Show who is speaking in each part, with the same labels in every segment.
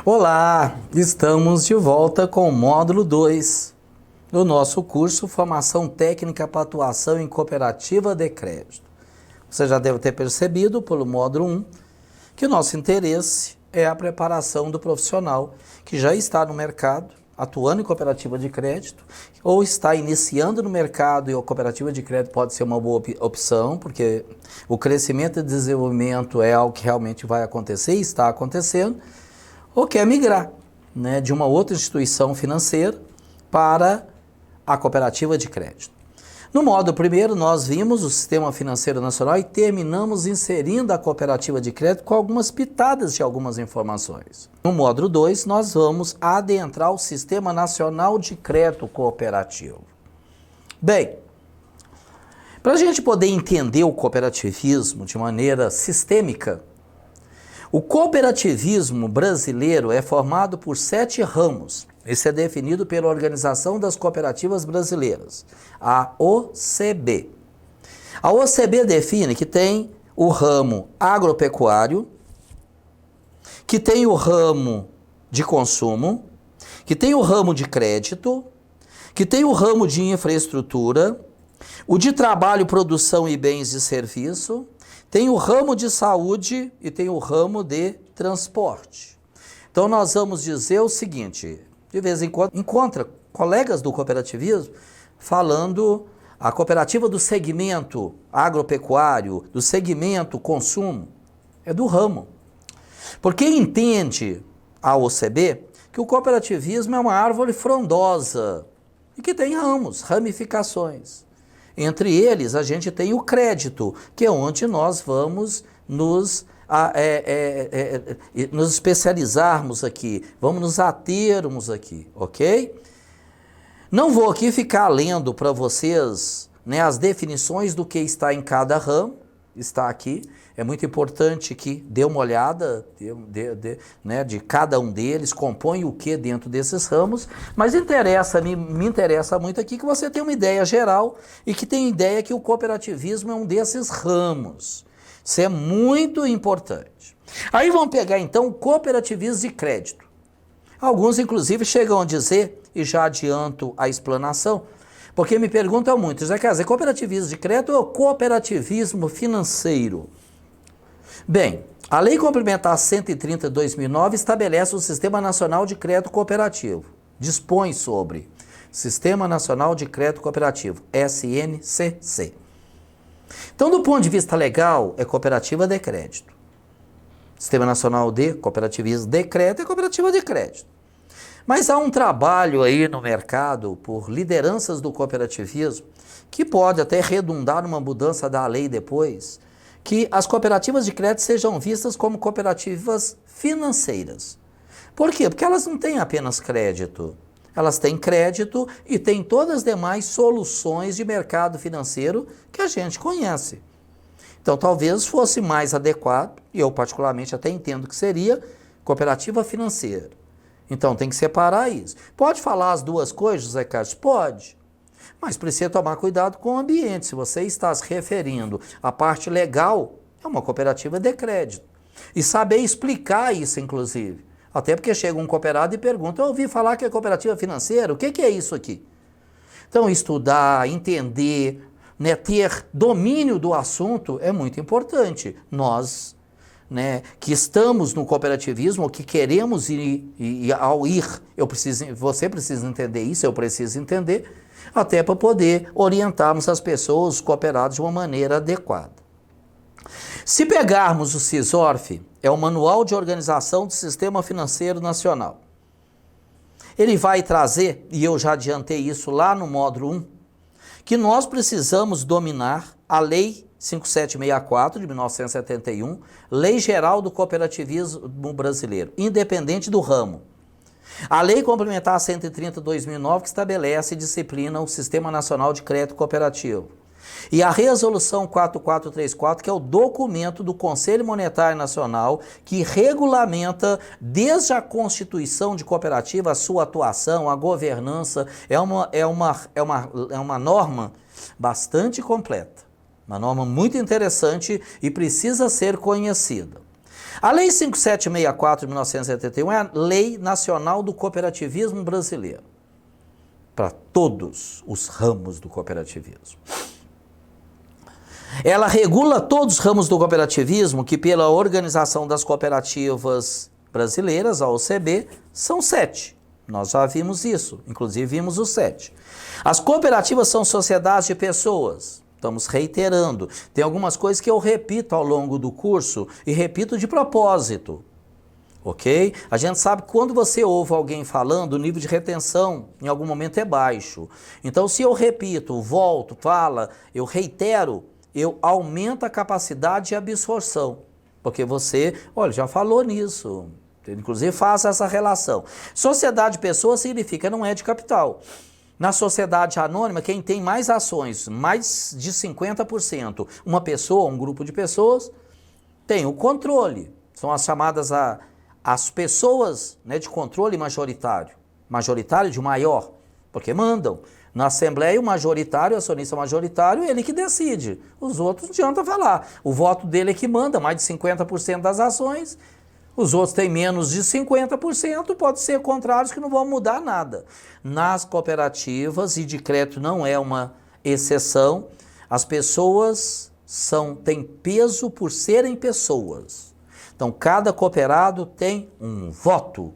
Speaker 1: Olá, estamos de volta com o módulo 2 do nosso curso Formação Técnica para Atuação em Cooperativa de Crédito. Você já deve ter percebido pelo módulo 1 que o nosso interesse é a preparação do profissional que já está no mercado, atuando em cooperativa de crédito, ou está iniciando no mercado e a cooperativa de crédito pode ser uma boa opção, porque o crescimento e desenvolvimento é algo que realmente vai acontecer e está acontecendo, ou quer migrar, né, de uma outra instituição financeira para a cooperativa de crédito. No módulo primeiro, nós vimos o Sistema Financeiro Nacional e terminamos inserindo a cooperativa de crédito com algumas pitadas de algumas informações. No módulo 2, nós vamos adentrar o Sistema Nacional de Crédito Cooperativo. Bem, para a gente poder entender o cooperativismo de maneira sistêmica, o cooperativismo brasileiro é formado por 7 ramos. Esse é definido pela Organização das Cooperativas Brasileiras, a OCB. A OCB define que tem o ramo agropecuário, que tem o ramo de consumo, que tem o ramo de crédito, que tem o ramo de infraestrutura, o de trabalho, produção e bens e serviço, tem o ramo de saúde e tem o ramo de transporte. Então nós vamos dizer o seguinte, de vez em quando encontra colegas do cooperativismo falando a cooperativa do segmento agropecuário, do segmento consumo, é do ramo. Porque entende a OCB que o cooperativismo é uma árvore frondosa e que tem ramos, ramificações. Entre eles, a gente tem o crédito, que é onde nós vamos nos especializarmos aqui, vamos nos atermos aqui, ok? Não vou aqui ficar lendo para vocês, né, as definições do que está em cada ramo, está aqui. É muito importante que dê uma olhada né, de cada um deles, compõe o que dentro desses ramos, mas me interessa muito aqui que você tenha uma ideia geral e que tenha ideia que o cooperativismo é um desses ramos. Isso é muito importante. Aí vamos pegar então o cooperativismo de crédito. Alguns inclusive chegam a dizer, e já adianto a explanação, porque me perguntam muito, já quer dizer, cooperativismo de crédito ou cooperativismo financeiro? Bem, a Lei Complementar 130 de 2009 estabelece o Sistema Nacional de Crédito Cooperativo. Dispõe sobre Sistema Nacional de Crédito Cooperativo, SNCC. Então, do ponto de vista legal, é cooperativa de crédito. Sistema Nacional de Cooperativismo de Crédito é cooperativa de crédito. Mas há um trabalho aí no mercado por lideranças do cooperativismo que pode até redundar numa mudança da lei depois, que as cooperativas de crédito sejam vistas como cooperativas financeiras. Por quê? Porque elas não têm apenas crédito. Elas têm crédito e têm todas as demais soluções de mercado financeiro que a gente conhece. Então, talvez fosse mais adequado, e eu particularmente até entendo que seria, cooperativa financeira. Então, tem que separar isso. Pode falar as duas coisas, José Carlos? Pode. Mas precisa tomar cuidado com o ambiente. Se você está se referindo à parte legal, é uma cooperativa de crédito. E saber explicar isso, inclusive. Até porque chega um cooperado e pergunta, eu ouvi falar que é cooperativa financeira, o que é isso aqui? Então, estudar, entender, né, ter domínio do assunto é muito importante. Nós, né, que estamos no cooperativismo, que queremos ir, e ao ir, você precisa entender isso, eu preciso entender, até para poder orientarmos as pessoas, os cooperados, de uma maneira adequada. Se pegarmos o SISORF, é o Manual de Organização do Sistema Financeiro Nacional. Ele vai trazer, e eu já adiantei isso lá no módulo 1, que nós precisamos dominar a Lei 5764 de 1971, Lei Geral do Cooperativismo Brasileiro, independente do ramo. A Lei Complementar 130 de 2009, que estabelece e disciplina o Sistema Nacional de Crédito Cooperativo. E a Resolução 4434, que é o documento do Conselho Monetário Nacional, que regulamenta desde a constituição de cooperativa, a sua atuação, a governança, é uma norma bastante completa. Uma norma muito interessante e precisa ser conhecida. A Lei 5764 de 1971 é a Lei Nacional do Cooperativismo Brasileiro, para todos os ramos do cooperativismo. Ela regula todos os ramos do cooperativismo, que pela Organização das Cooperativas Brasileiras, a OCB, são 7. Nós já vimos isso, inclusive vimos os 7. As cooperativas são sociedades de pessoas. Estamos reiterando. Tem algumas coisas que eu repito ao longo do curso e repito de propósito. Ok? A gente sabe que quando você ouve alguém falando, o nível de retenção em algum momento é baixo. Então, se eu repito, volto, fala, eu reitero, eu aumento a capacidade de absorção. Porque você, olha, já falou nisso. Inclusive, faça essa relação. Sociedade de pessoas significa não é de capital. Na sociedade anônima, quem tem mais ações, mais de 50%, uma pessoa, um grupo de pessoas, tem o controle. São as chamadas as pessoas, né, de controle majoritário. Majoritário de maior, porque mandam. Na Assembleia, o majoritário, o acionista majoritário, ele que decide. Os outros não adianta falar. O voto dele é que manda, mais de 50% das ações. Os outros têm menos de 50%, pode ser contrários que não vão mudar nada. Nas cooperativas, e de crédito não é uma exceção, as pessoas têm peso por serem pessoas. Então, cada cooperado tem um voto.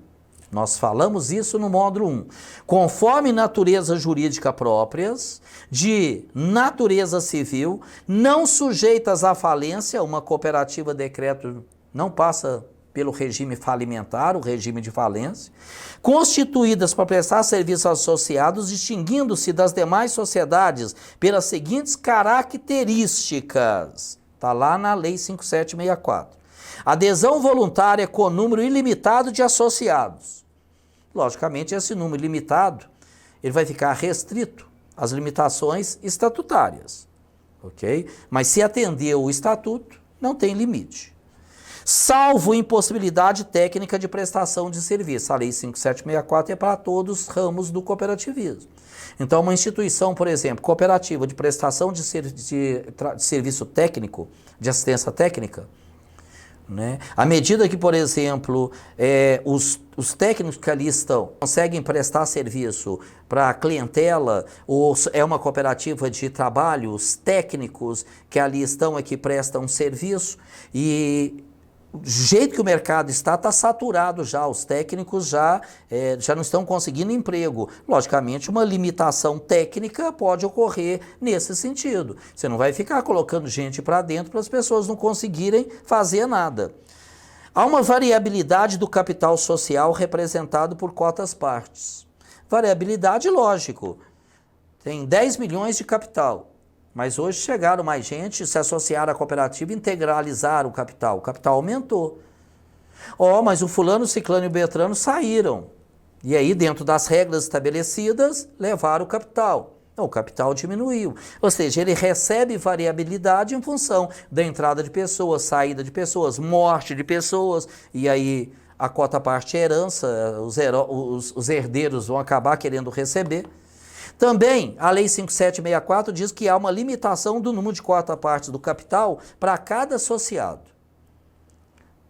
Speaker 1: Nós falamos isso no módulo 1. Conforme natureza jurídica próprias, de natureza civil, não sujeitas à falência, uma cooperativa decreto não passa pelo regime falimentar, o regime de falência, constituídas para prestar serviços associados, distinguindo-se das demais sociedades pelas seguintes características. Está lá na Lei 5764. Adesão voluntária com número ilimitado de associados. Logicamente, esse número limitado, ele vai ficar restrito às limitações estatutárias, ok? Mas se atender o estatuto, não tem limite. Salvo impossibilidade técnica de prestação de serviço. A Lei 5764 é para todos os ramos do cooperativismo. Então, uma instituição, por exemplo, cooperativa de prestação de serviço técnico, de assistência técnica, né? À medida que, por exemplo, os técnicos que ali estão conseguem prestar serviço para a clientela, ou é uma cooperativa de trabalho, os técnicos que ali estão é que prestam serviço, e do jeito que o mercado está saturado já, os técnicos já não estão conseguindo emprego. Logicamente, uma limitação técnica pode ocorrer nesse sentido. Você não vai ficar colocando gente para dentro para as pessoas não conseguirem fazer nada. Há uma variabilidade do capital social representado por cotas partes. Variabilidade, lógico. Tem 10 milhões de capital. Mas hoje chegaram mais gente, se associaram à cooperativa e integralizaram o capital. O capital aumentou. Mas o fulano, o ciclano e o beltrano saíram. E aí, dentro das regras estabelecidas, levaram o capital. Então, o capital diminuiu. Ou seja, ele recebe variabilidade em função da entrada de pessoas, saída de pessoas, morte de pessoas. E aí, a cota parte é herança, os herdeiros vão acabar querendo receber. Também, a Lei 5764 diz que há uma limitação do número de cota-partes do capital para cada associado.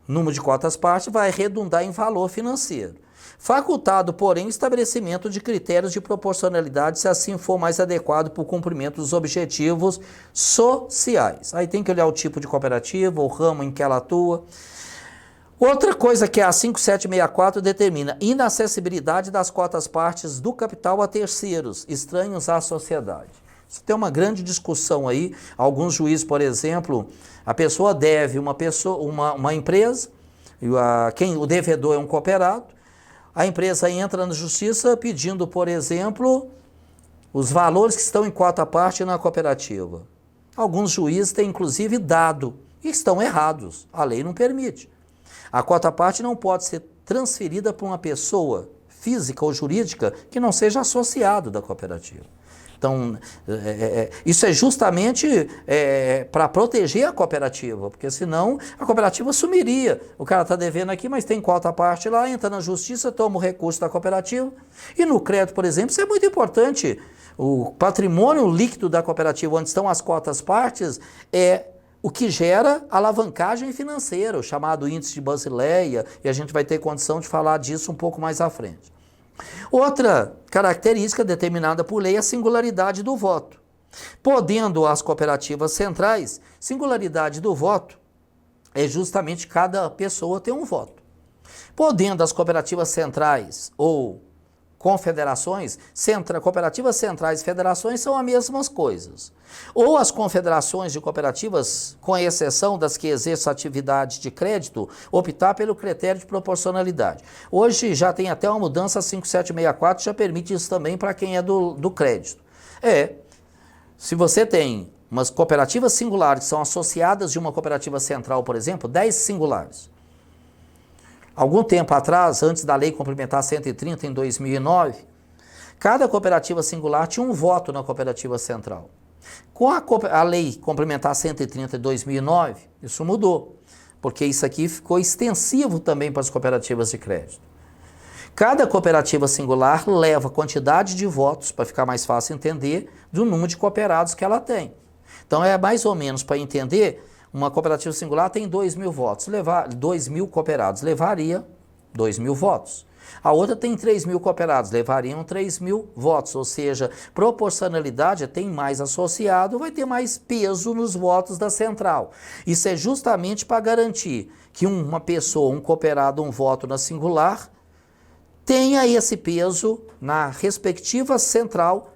Speaker 1: O número de cotas-partes vai redundar em valor financeiro. Facultado, porém, o estabelecimento de critérios de proporcionalidade, se assim for mais adequado para o cumprimento dos objetivos sociais. Aí tem que olhar o tipo de cooperativa, o ramo em que ela atua. Outra coisa que a 5764 determina: inacessibilidade das cotas-partes do capital a terceiros, estranhos à sociedade. Isso tem uma grande discussão aí. Alguns juízes, por exemplo, a pessoa deve uma empresa, o devedor é um cooperado, a empresa entra na justiça pedindo, por exemplo, os valores que estão em cota-parte na cooperativa. Alguns juízes têm, inclusive, dado, e estão errados. A lei não permite. A cota-parte não pode ser transferida para uma pessoa física ou jurídica que não seja associado da cooperativa. Então, isso é justamente para proteger a cooperativa, porque senão a cooperativa sumiria. O cara está devendo aqui, mas tem cota-parte lá, entra na justiça, toma o recurso da cooperativa. E no crédito, por exemplo, isso é muito importante. O patrimônio líquido da cooperativa, onde estão as cotas-partes, é o que gera alavancagem financeira, o chamado índice de Basileia, e a gente vai ter condição de falar disso um pouco mais à frente. Outra característica determinada por lei é a singularidade do voto. Podendo as cooperativas centrais, singularidade do voto é justamente cada pessoa ter um voto. Podendo as cooperativas centrais ou confederações, cooperativas centrais e federações são as mesmas coisas. Ou as confederações de cooperativas, com exceção das que exerçam atividade de crédito, optar pelo critério de proporcionalidade. Hoje já tem até uma mudança 5764, já permite isso também para quem é do crédito. Se você tem umas cooperativas singulares que são associadas de uma cooperativa central, por exemplo, 10 singulares. Algum tempo atrás, antes da Lei Complementar 130, em 2009, cada cooperativa singular tinha um voto na cooperativa central. Com a Lei Complementar 130 de 2009, isso mudou, porque isso aqui ficou extensivo também para as cooperativas de crédito. Cada cooperativa singular leva a quantidade de votos, para ficar mais fácil entender, do número de cooperados que ela tem. Então é mais ou menos para entender. Uma cooperativa singular tem 2.000 votos, 2.000 cooperados, levaria 2.000 votos. A outra tem 3.000 cooperados, levariam 3.000 votos, ou seja, proporcionalidade tem mais associado, vai ter mais peso nos votos da central. Isso é justamente para garantir que uma pessoa, um cooperado, um voto na singular, tenha esse peso na respectiva central,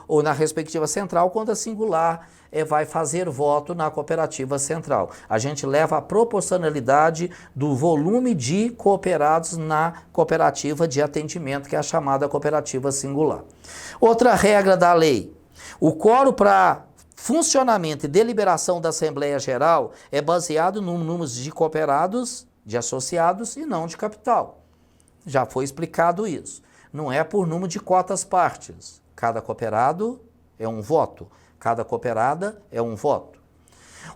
Speaker 1: ou na respectiva central, quando a singular vai fazer voto na cooperativa central. A gente leva a proporcionalidade do volume de cooperados na cooperativa de atendimento, que é a chamada cooperativa singular. Outra regra da lei: o quórum para funcionamento e deliberação da Assembleia Geral é baseado no número de cooperados, de associados e não de capital. Já foi explicado isso. Não é por número de cotas partes. Cada cooperado é um voto. Cada cooperada é um voto.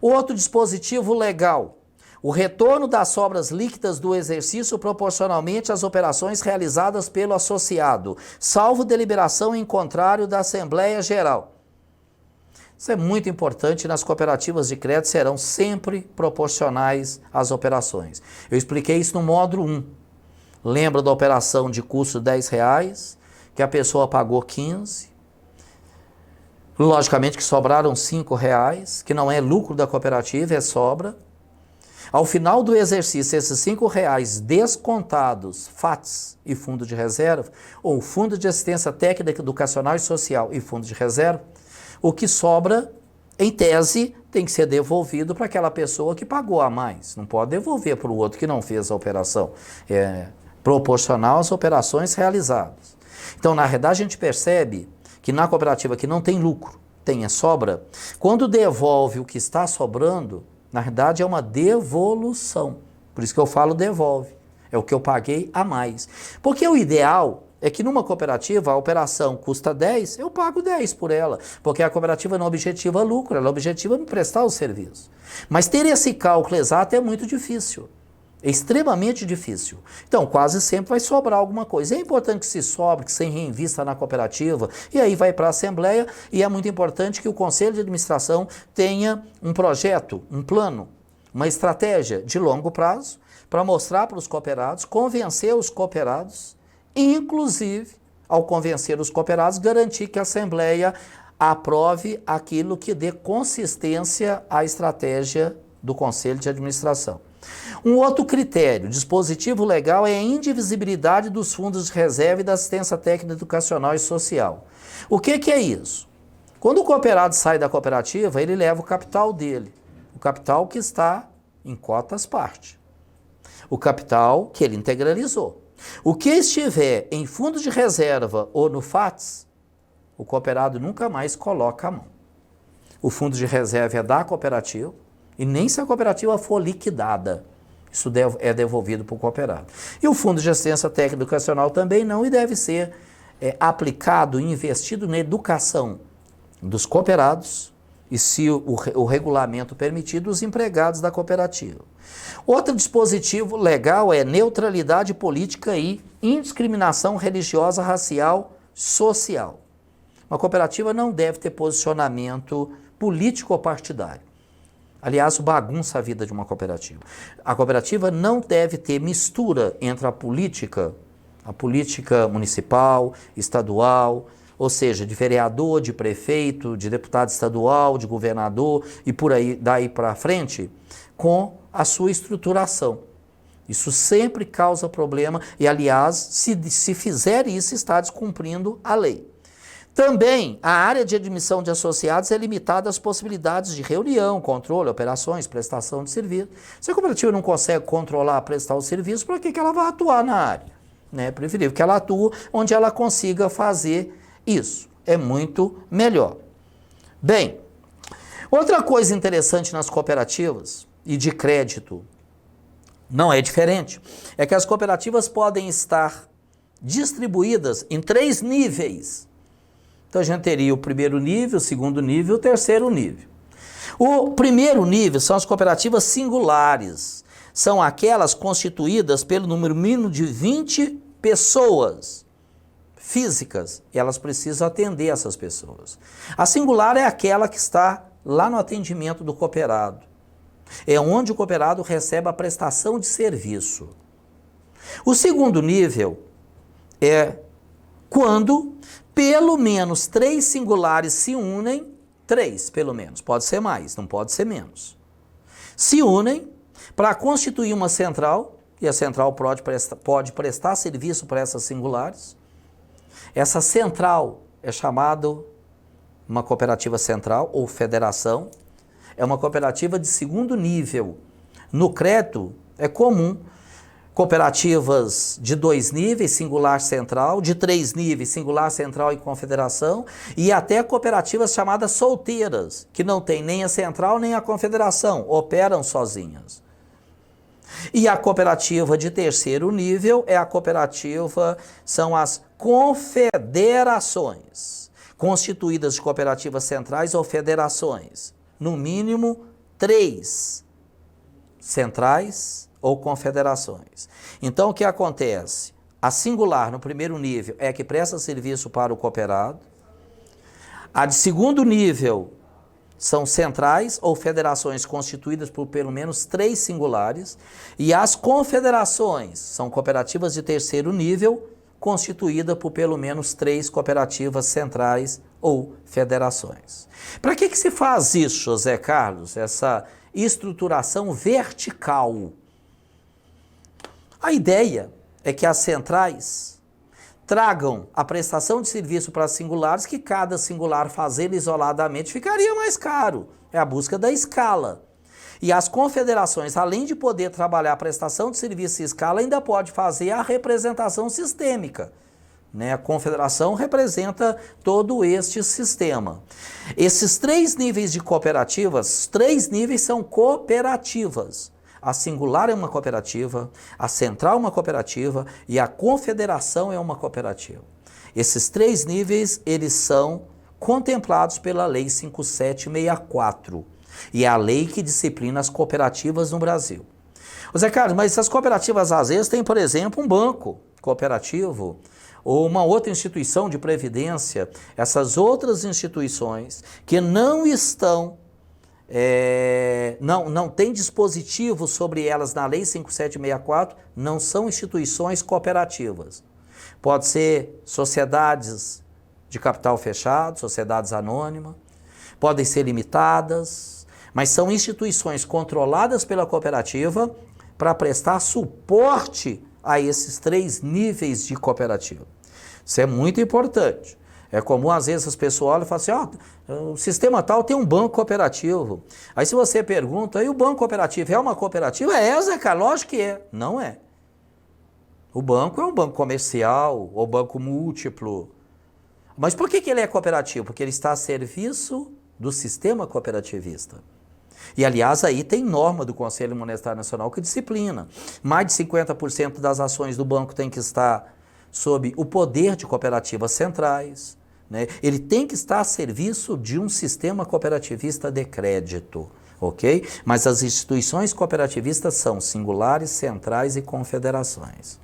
Speaker 1: Outro dispositivo legal: o retorno das sobras líquidas do exercício proporcionalmente às operações realizadas pelo associado, salvo deliberação em contrário da Assembleia Geral. Isso é muito importante. Nas cooperativas de crédito serão sempre proporcionais às operações. Eu expliquei isso no módulo 1. Lembra da operação de custo de R$10, que a pessoa pagou 15? Logicamente que sobraram R$5, que não é lucro da cooperativa, é sobra. Ao final do exercício, esses R$5 descontados, FATS e fundo de reserva, ou fundo de assistência técnica, educacional e social e fundo de reserva, o que sobra, em tese, tem que ser devolvido para aquela pessoa que pagou a mais. Não pode devolver para o outro que não fez a operação. É proporcional às operações realizadas. Então, na verdade, a gente percebe que na cooperativa que não tem lucro, tem a sobra, quando devolve o que está sobrando, na verdade é uma devolução. Por isso que eu falo devolve. É o que eu paguei a mais. Porque o ideal é que numa cooperativa a operação custa 10, eu pago 10 por ela. Porque a cooperativa não objetiva lucro, ela objetiva me prestar o serviço. Mas ter esse cálculo exato é muito difícil. É extremamente difícil. Então, quase sempre vai sobrar alguma coisa. É importante que se sobre, que se reinvista na cooperativa, e aí vai para a Assembleia, e é muito importante que o Conselho de Administração tenha um projeto, um plano, uma estratégia de longo prazo, para mostrar para os cooperados, convencer os cooperados, e inclusive, ao convencer os cooperados, garantir que a Assembleia aprove aquilo que dê consistência à estratégia do Conselho de Administração. Um outro critério, dispositivo legal, é a indivisibilidade dos fundos de reserva e da assistência técnica educacional e social. O que é isso? Quando o cooperado sai da cooperativa, ele leva o capital dele, o capital que está em cotas parte, o capital que ele integralizou. O que estiver em fundo de reserva ou no FATS, o cooperado nunca mais coloca a mão. O fundo de reserva é da cooperativa, e nem se a cooperativa for liquidada, isso é devolvido para o cooperado. E o Fundo de Assistência Técnica Educacional também não, e deve ser aplicado e investido na educação dos cooperados e, se o regulamento permitir, dos empregados da cooperativa. Outro dispositivo legal é neutralidade política e indiscriminação religiosa, racial, social. Uma cooperativa não deve ter posicionamento político ou partidário. Aliás, bagunça a vida de uma cooperativa. A cooperativa não deve ter mistura entre a política municipal, estadual, ou seja, de vereador, de prefeito, de deputado estadual, de governador e por aí, daí para frente, com a sua estruturação. Isso sempre causa problema e, aliás, se fizer isso, está descumprindo a lei. Também, a área de admissão de associados é limitada às possibilidades de reunião, controle, operações, prestação de serviço. Se a cooperativa não consegue controlar, prestar o serviço, para que ela vai atuar na área? É preferível que ela atue onde ela consiga fazer isso. É muito melhor. Bem, outra coisa interessante nas cooperativas e de crédito não é diferente, é que as cooperativas podem estar distribuídas em 3 níveis. Então a gente teria o primeiro nível, o segundo nível e o terceiro nível. O primeiro nível são as cooperativas singulares. São aquelas constituídas pelo número mínimo de 20 pessoas físicas. E elas precisam atender essas pessoas. A singular é aquela que está lá no atendimento do cooperado. É onde o cooperado recebe a prestação de serviço. O segundo nível é quando pelo menos 3 singulares se unem, 3 pelo menos, pode ser mais, não pode ser menos, se unem para constituir uma central, e a central pode prestar serviço para essas singulares. Essa central é chamada uma cooperativa central ou federação, é uma cooperativa de segundo nível. No crédito é comum cooperativas de 2 níveis, singular central, de 3 níveis, singular central e confederação, e até cooperativas chamadas solteiras, que não tem nem a central nem a confederação, operam sozinhas. E a cooperativa de terceiro nível é a cooperativa, são as confederações, constituídas de cooperativas centrais ou federações. No mínimo 3 centrais ou confederações. Então o que acontece? A singular no primeiro nível é a que presta serviço para o cooperado. A de segundo nível são centrais ou federações constituídas por pelo menos 3 singulares. E as confederações são cooperativas de terceiro nível constituídas por pelo menos 3 cooperativas centrais ou federações. Para que se faz isso, José Carlos? Essa estruturação vertical. A ideia é que as centrais tragam a prestação de serviço para as singulares, que cada singular fazer isoladamente ficaria mais caro. É a busca da escala. E as confederações, além de poder trabalhar a prestação de serviço em escala, ainda pode fazer a representação sistêmica. A confederação representa todo este sistema. Esses 3 níveis de cooperativas, 3 níveis são cooperativas. A singular é uma cooperativa, a central é uma cooperativa e a confederação é uma cooperativa. Esses 3 níveis, eles são contemplados pela Lei 5764. E é a lei que disciplina as cooperativas no Brasil. Zé Carlos, mas essas cooperativas às vezes têm, por exemplo, um banco cooperativo ou uma outra instituição de previdência. Essas outras instituições que não estão, não tem dispositivo sobre elas na Lei 5764, não são instituições cooperativas. Pode ser sociedades de capital fechado, sociedades anônimas, podem ser limitadas, mas são instituições controladas pela cooperativa para prestar suporte a esses 3 níveis de cooperativa. Isso é muito importante. É comum, às vezes, as pessoas olham e falam assim, o sistema tal tem um banco cooperativo. Aí se você pergunta, e o banco cooperativo é uma cooperativa? Zé Carlos, lógico que é. Não é. O banco é um banco comercial ou banco múltiplo. Mas por que ele é cooperativo? Porque ele está a serviço do sistema cooperativista. E, aliás, aí tem norma do Conselho Monetário Nacional que disciplina. Mais de 50% das ações do banco tem que estar sob o poder de cooperativas centrais. Ele tem que estar a serviço de um sistema cooperativista de crédito, ok? Mas as instituições cooperativistas são singulares, centrais e confederações.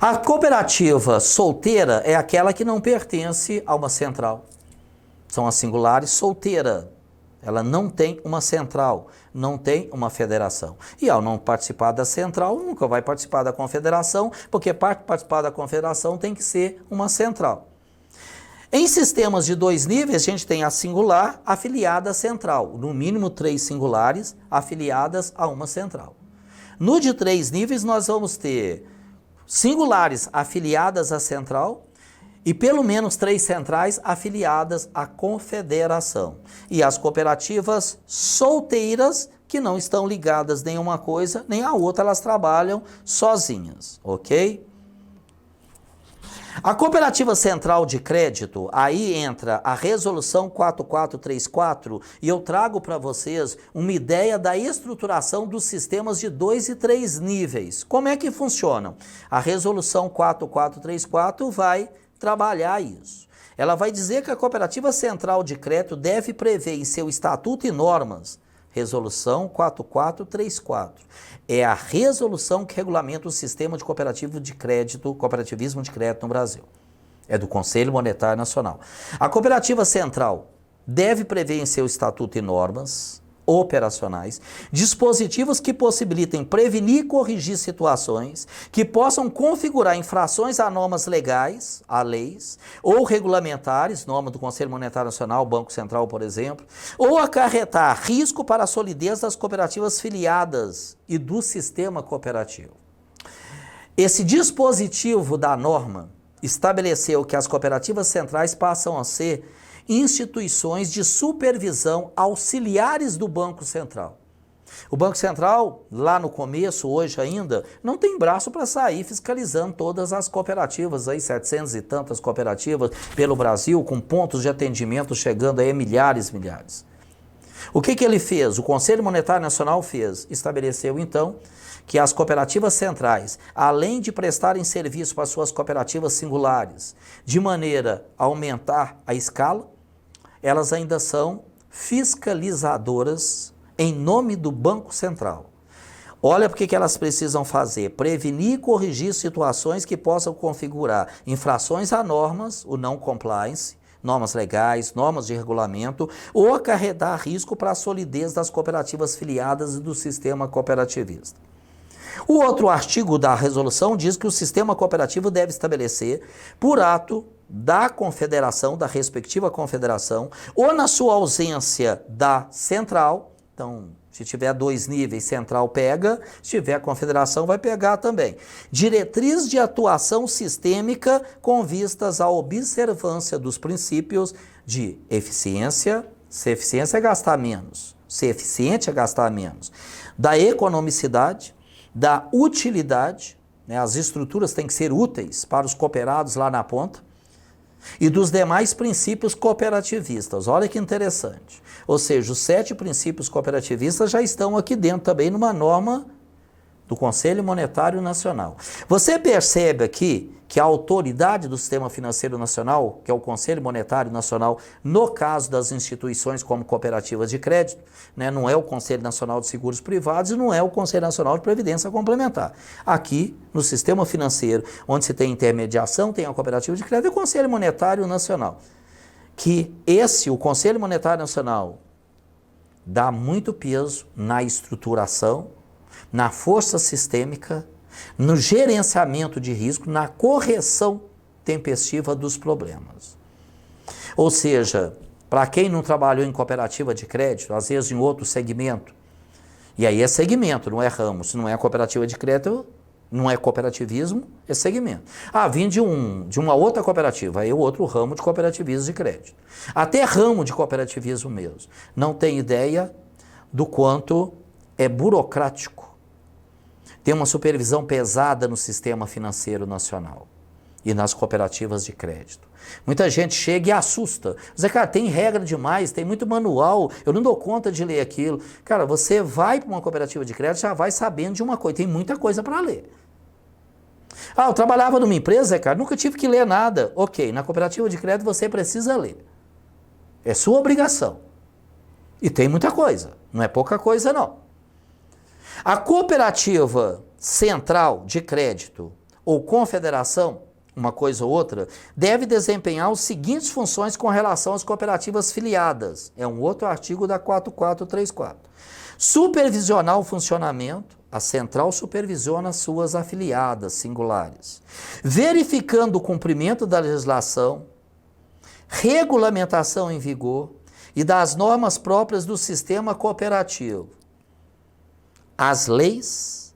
Speaker 1: A cooperativa solteira é aquela que não pertence a uma central. São as singulares solteira. Ela não tem uma central, não tem uma federação. E ao não participar da central, nunca vai participar da confederação, porque para participar da confederação tem que ser uma central. Em sistemas de 2 níveis, a gente tem a singular afiliada à central, no mínimo 3 singulares afiliadas a uma central. No de 3 níveis, nós vamos ter singulares afiliadas à central e pelo menos 3 centrais afiliadas à confederação. E as cooperativas solteiras, que não estão ligadas nem a uma coisa nem a outra, elas trabalham sozinhas, ok? A cooperativa central de crédito, aí entra a resolução 4434 e eu trago para vocês uma ideia da estruturação dos sistemas de 2 e 3 níveis. Como é que funcionam? A resolução 4434 vai trabalhar isso. Ela vai dizer que a cooperativa central de crédito deve prever em seu estatuto e normas, resolução 4434. É a resolução que regulamenta o sistema de cooperativo de crédito, cooperativismo de crédito no Brasil. É do Conselho Monetário Nacional. A cooperativa central deve prever em seu estatuto e normas operacionais dispositivos que possibilitem prevenir e corrigir situações que possam configurar infrações a normas legais, a leis, ou regulamentares, norma do Conselho Monetário Nacional, Banco Central, por exemplo, ou acarretar risco para a solidez das cooperativas filiadas e do sistema cooperativo. Esse dispositivo da norma estabeleceu que as cooperativas centrais passam a ser instituições de supervisão auxiliares do Banco Central. O Banco Central, lá no começo, hoje ainda, não tem braço para sair fiscalizando todas as cooperativas, aí 700 e tantas cooperativas pelo Brasil, com pontos de atendimento chegando aí a milhares. O que ele fez? O Conselho Monetário Nacional fez? Estabeleceu, então, que as cooperativas centrais, além de prestarem serviço para suas cooperativas singulares, de maneira a aumentar a escala, elas ainda são fiscalizadoras em nome do Banco Central. Olha porque que elas precisam fazer: prevenir e corrigir situações que possam configurar infrações a normas, o não compliance, normas legais, normas de regulamento, ou acarretar risco para a solidez das cooperativas filiadas e do sistema cooperativista. O outro artigo da resolução diz que o sistema cooperativo deve estabelecer, por ato da confederação, da respectiva confederação, ou na sua ausência da central, então, se tiver 2 níveis, central pega, se tiver confederação, vai pegar também. Diretriz de atuação sistêmica com vistas à observância dos princípios de eficiência, ser eficiência é gastar menos, ser eficiente é gastar menos, da economicidade, da utilidade, né, as estruturas têm que ser úteis para os cooperados lá na ponta, e dos demais princípios cooperativistas. Olha que interessante. Ou seja, os 7 princípios cooperativistas já estão aqui dentro também numa norma do Conselho Monetário Nacional. Você percebe aqui que a autoridade do Sistema Financeiro Nacional, que é o Conselho Monetário Nacional, no caso das instituições como cooperativas de crédito, né, não é o Conselho Nacional de Seguros Privados e não é o Conselho Nacional de Previdência Complementar. Aqui, no sistema financeiro, onde se tem intermediação, tem a cooperativa de crédito e o Conselho Monetário Nacional. Que o Conselho Monetário Nacional dá muito peso na estruturação, na força sistêmica, no gerenciamento de risco, na correção tempestiva dos problemas. Ou seja, para quem não trabalhou em cooperativa de crédito, às vezes em outro segmento, e aí é segmento, não é ramo, se não é cooperativa de crédito, não é cooperativismo, é segmento. Vim de uma outra cooperativa, aí é outro ramo de cooperativismo de crédito. Até ramo de cooperativismo mesmo. Não tem ideia do quanto é burocrático. Tem uma supervisão pesada no sistema financeiro nacional e nas cooperativas de crédito. Muita gente chega e assusta. Mas, cara, tem regra demais, tem muito manual, eu não dou conta de ler aquilo. Cara, você vai para uma cooperativa de crédito, já vai sabendo de uma coisa, tem muita coisa para ler. Eu trabalhava numa empresa, cara, nunca tive que ler nada. Ok, na cooperativa de crédito você precisa ler. É sua obrigação. E tem muita coisa, não é pouca coisa não. A cooperativa central de crédito ou confederação, uma coisa ou outra, deve desempenhar as seguintes funções com relação às cooperativas filiadas. É um outro artigo da 4434. Supervisionar o funcionamento, a central supervisiona suas afiliadas singulares. Verificando o cumprimento da legislação, regulamentação em vigor e das normas próprias do sistema cooperativo. As leis,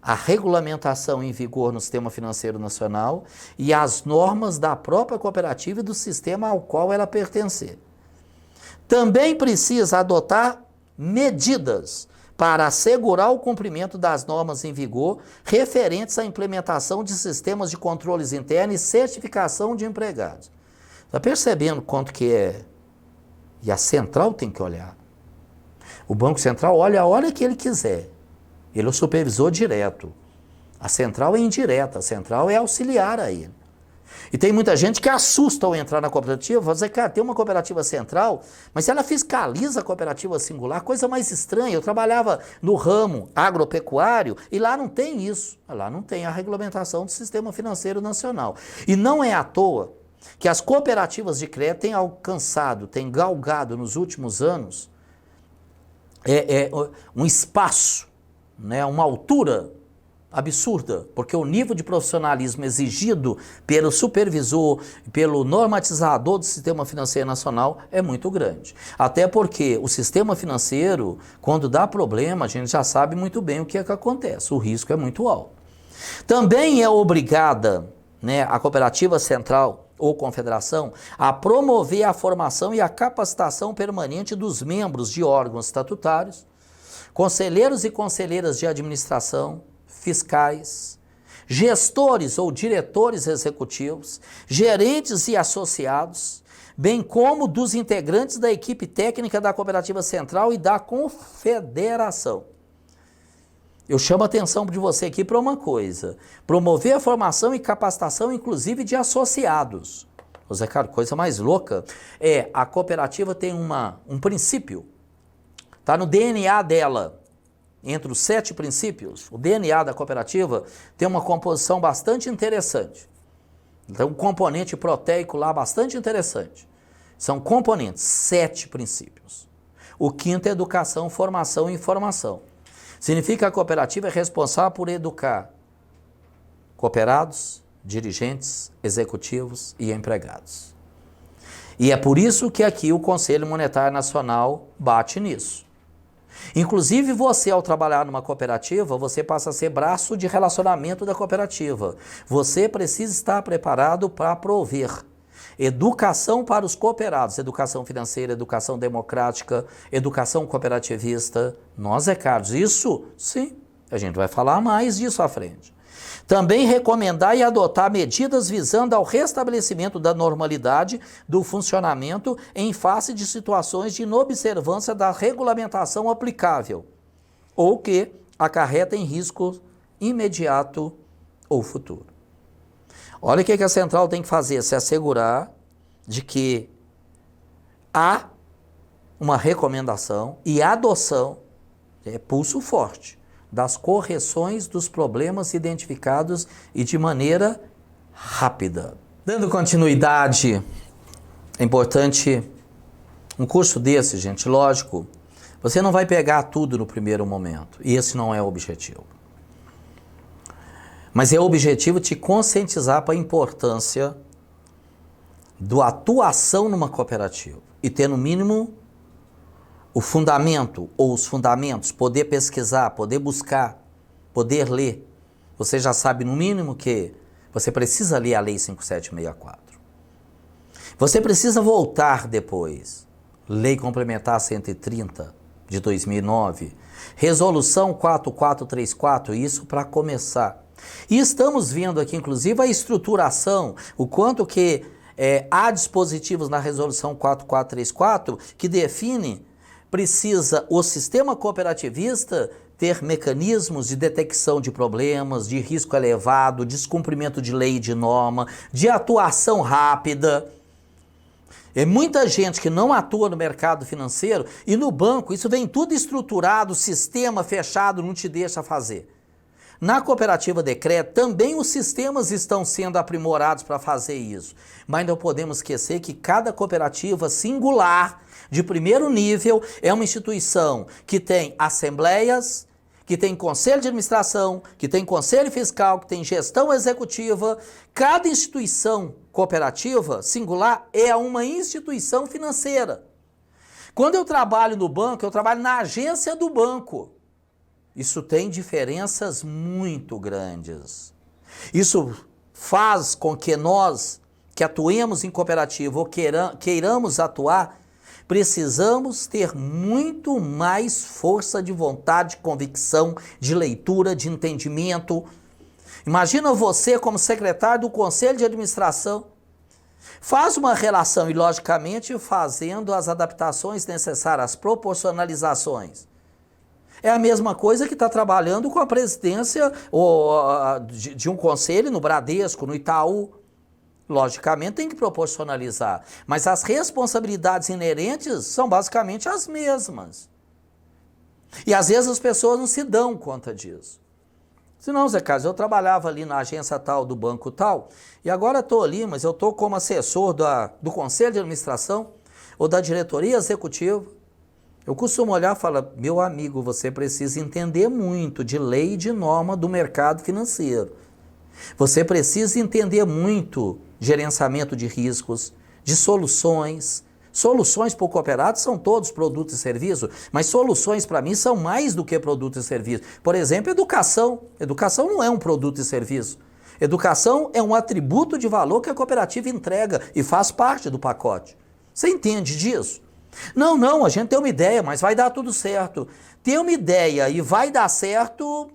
Speaker 1: a regulamentação em vigor no sistema financeiro nacional e as normas da própria cooperativa e do sistema ao qual ela pertencer. Também precisa adotar medidas para assegurar o cumprimento das normas em vigor referentes à implementação de sistemas de controles internos e certificação de empregados. Está percebendo quanto que é? E a central tem que olhar. O Banco Central olha a hora que ele quiser. Ele é o supervisor direto. A central é indireta, a central é auxiliar a ele. E tem muita gente que assusta ao entrar na cooperativa, fala assim, cara, tem uma cooperativa central, mas ela fiscaliza a cooperativa singular, coisa mais estranha. Eu trabalhava no ramo agropecuário e lá não tem isso. Lá não tem a regulamentação do sistema financeiro nacional. E não é à toa que as cooperativas de crédito têm alcançado, têm galgado nos últimos anos um espaço, né, uma altura absurda, porque o nível de profissionalismo exigido pelo supervisor, pelo normatizador do sistema financeiro nacional é muito grande. Até porque o sistema financeiro, quando dá problema, a gente já sabe muito bem o que é que acontece, o risco é muito alto. Também é obrigada, né, a cooperativa central ou confederação a promover a formação e a capacitação permanente dos membros de órgãos estatutários, conselheiros e conselheiras de administração, fiscais, gestores ou diretores executivos, gerentes e associados, bem como dos integrantes da equipe técnica da cooperativa central e da confederação. Eu chamo a atenção de você aqui para uma coisa, promover a formação e capacitação inclusive de associados. Ô Zé Carlos, coisa mais louca é a cooperativa tem um princípio, está no DNA dela, entre os 7 princípios, o DNA da cooperativa tem uma composição bastante interessante. Tem um componente proteico lá bastante interessante. São componentes, 7 princípios. O 5º é educação, formação e informação. Significa que a cooperativa é responsável por educar cooperados, dirigentes, executivos e empregados. E é por isso que aqui o Conselho Monetário Nacional bate nisso. Inclusive você, ao trabalhar numa cooperativa, você passa a ser braço de relacionamento da cooperativa. Você precisa estar preparado para prover educação para os cooperados, educação financeira, educação democrática, educação cooperativista. Nós, Carlos, isso sim, a gente vai falar mais disso à frente. Também recomendar e adotar medidas visando ao restabelecimento da normalidade do funcionamento em face de situações de inobservância da regulamentação aplicável ou que acarretem risco imediato ou futuro. Olha o que a central tem que fazer, se assegurar de que há uma recomendação e adoção, pulso forte, das correções dos problemas identificados e de maneira rápida. Dando continuidade, é importante, um curso desse, gente, lógico, você não vai pegar tudo no primeiro momento, e esse não é o objetivo. Mas é o objetivo te conscientizar para a importância da atuação numa cooperativa e ter, no mínimo, o fundamento ou os fundamentos, poder pesquisar, poder buscar, poder ler. Você já sabe, no mínimo, que você precisa ler a Lei 5764. Você precisa voltar depois. Lei Complementar 130 de 2009, Resolução 4434, isso para começar. E estamos vendo aqui, inclusive, a estruturação, o quanto que há dispositivos na Resolução 4434 que define, precisa o sistema cooperativista ter mecanismos de detecção de problemas, de risco elevado, descumprimento de lei e de norma, de atuação rápida. É muita gente que não atua no mercado financeiro e no banco, isso vem tudo estruturado, sistema fechado, não te deixa fazer. Na cooperativa de crédito, também os sistemas estão sendo aprimorados para fazer isso. Mas não podemos esquecer que cada cooperativa singular, de primeiro nível, é uma instituição que tem assembleias, que tem conselho de administração, que tem conselho fiscal, que tem gestão executiva. Cada instituição cooperativa singular é uma instituição financeira. Quando eu trabalho no banco, eu trabalho na agência do banco. Isso tem diferenças muito grandes. Isso faz com que nós, que atuemos em cooperativa ou queiramos atuar, precisamos ter muito mais força de vontade, de convicção, de leitura, de entendimento. Imagina você como secretário do Conselho de Administração, faz uma relação e, logicamente, fazendo as adaptações necessárias, as proporcionalizações. É a mesma coisa que está trabalhando com a presidência de um conselho no Bradesco, no Itaú. Logicamente tem que proporcionalizar, mas as responsabilidades inerentes são basicamente as mesmas. E às vezes as pessoas não se dão conta disso. Se não, Zé Carlos, eu trabalhava ali na agência tal, do banco tal, e agora estou ali, mas eu estou como assessor do Conselho de Administração ou da diretoria executiva. Eu costumo olhar e falar, meu amigo, você precisa entender muito de lei e de norma do mercado financeiro. Você precisa entender muito gerenciamento de riscos, de soluções. Soluções para o cooperado são todos produtos e serviços, mas soluções para mim são mais do que produtos e serviços. Por exemplo, educação. Educação não é um produto e serviço. Educação é um atributo de valor que a cooperativa entrega e faz parte do pacote. Você entende disso? Não, a gente tem uma ideia, mas vai dar tudo certo. Ter uma ideia e vai dar certo,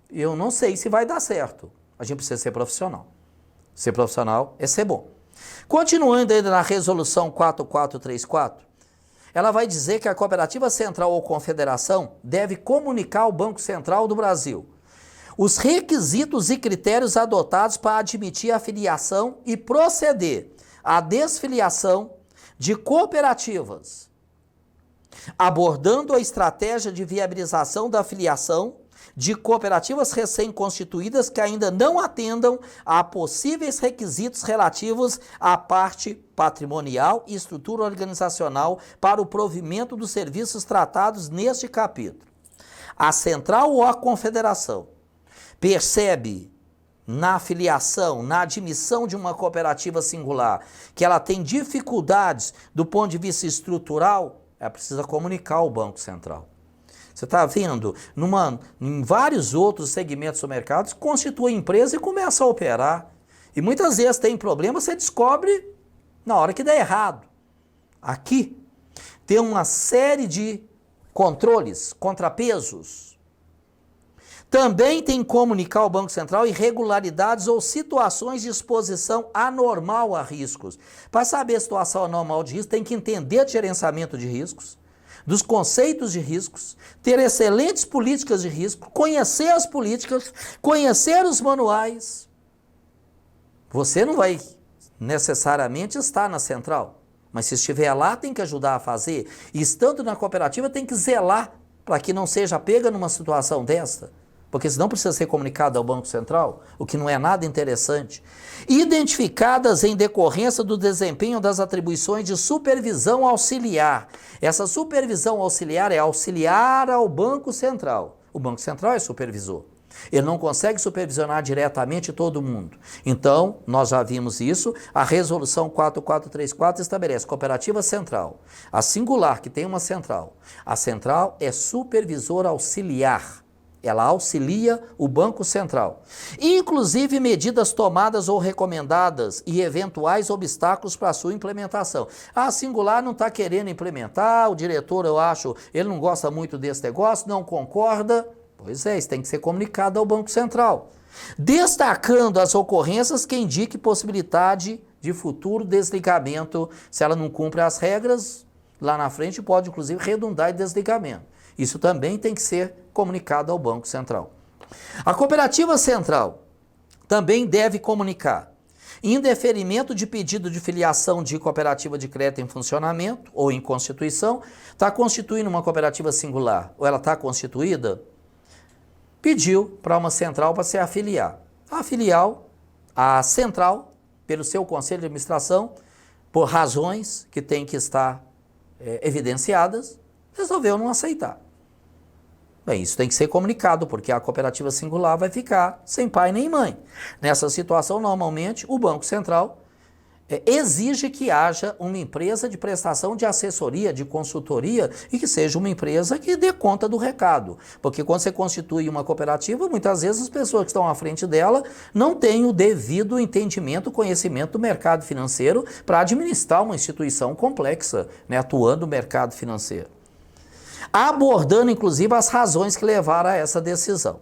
Speaker 1: eu não sei se vai dar certo. A gente precisa ser profissional. Ser profissional é ser bom. Continuando ainda na resolução 4434, ela vai dizer que a cooperativa central ou confederação deve comunicar ao Banco Central do Brasil os requisitos e critérios adotados para admitir a filiação e proceder à desfiliação de cooperativas, abordando a estratégia de viabilização da filiação de cooperativas recém-constituídas que ainda não atendam a possíveis requisitos relativos à parte patrimonial e estrutura organizacional para o provimento dos serviços tratados neste capítulo. A central ou a confederação percebe na filiação, na admissão de uma cooperativa singular, que ela tem dificuldades do ponto de vista estrutural, ela precisa comunicar ao Banco Central. Você está vendo, em vários outros segmentos do mercado, constitui empresa e começa a operar. E muitas vezes tem problema, você descobre na hora que dá errado. Aqui tem uma série de controles, contrapesos. Também tem que comunicar ao Banco Central irregularidades ou situações de exposição anormal a riscos. Para saber a situação anormal de risco, tem que entender de gerenciamento de riscos, dos conceitos de riscos, ter excelentes políticas de risco, conhecer as políticas, conhecer os manuais. Você não vai necessariamente estar na central, mas se estiver lá, tem que ajudar a fazer. E estando na cooperativa, tem que zelar para que não seja pega numa situação desta. Porque senão precisa ser comunicado ao Banco Central, o que não é nada interessante. Identificadas em decorrência do desempenho das atribuições de supervisão auxiliar. Essa supervisão auxiliar é auxiliar ao Banco Central. O Banco Central é supervisor. Ele não consegue supervisionar diretamente todo mundo. Então, nós já vimos isso, a resolução 4434 estabelece cooperativa central. A singular, que tem uma central. A central é supervisor auxiliar. Ela auxilia o Banco Central. Inclusive medidas tomadas ou recomendadas e eventuais obstáculos para a sua implementação. A singular não está querendo implementar, o diretor, eu acho, ele não gosta muito desse negócio, não concorda. Pois é, isso tem que ser comunicado ao Banco Central. Destacando as ocorrências que indique possibilidade de futuro desligamento. Se ela não cumpre as regras, lá na frente pode inclusive redundar em desligamento. Isso também tem que ser comunicado ao Banco Central. A cooperativa central também deve comunicar, em deferimento de pedido de filiação de cooperativa de crédito em funcionamento ou em constituição, está constituindo uma cooperativa singular ou ela está constituída, pediu para uma central para se afiliar. A filial, a central, pelo seu conselho de administração, por razões que têm que estar evidenciadas, resolveu não aceitar. Bem, isso tem que ser comunicado, porque a cooperativa singular vai ficar sem pai nem mãe. Nessa situação, normalmente, o Banco Central exige que haja uma empresa de prestação de assessoria, de consultoria, e que seja uma empresa que dê conta do recado. Porque quando você constitui uma cooperativa, muitas vezes as pessoas que estão à frente dela não têm o devido entendimento, conhecimento do mercado financeiro para administrar uma instituição complexa, né, atuando no mercado financeiro. Abordando, inclusive, as razões que levaram a essa decisão.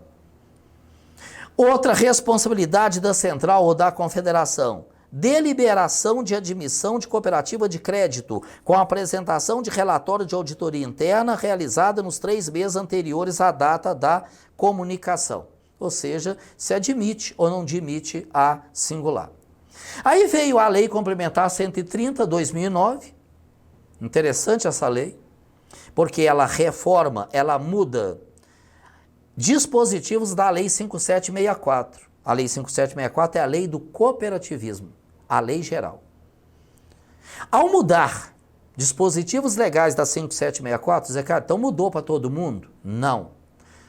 Speaker 1: Outra responsabilidade da central ou da confederação: deliberação de admissão de cooperativa de crédito com a apresentação de relatório de auditoria interna realizada nos 3 meses anteriores à data da comunicação. Ou seja, se admite ou não admite a singular. Aí veio a Lei Complementar 130/2009. Interessante essa lei, porque ela reforma, ela muda dispositivos da Lei 5764. A Lei 5764 é a lei do cooperativismo, a lei geral. Ao mudar dispositivos legais da 5764, Zé Carlos, então mudou para todo mundo? Não.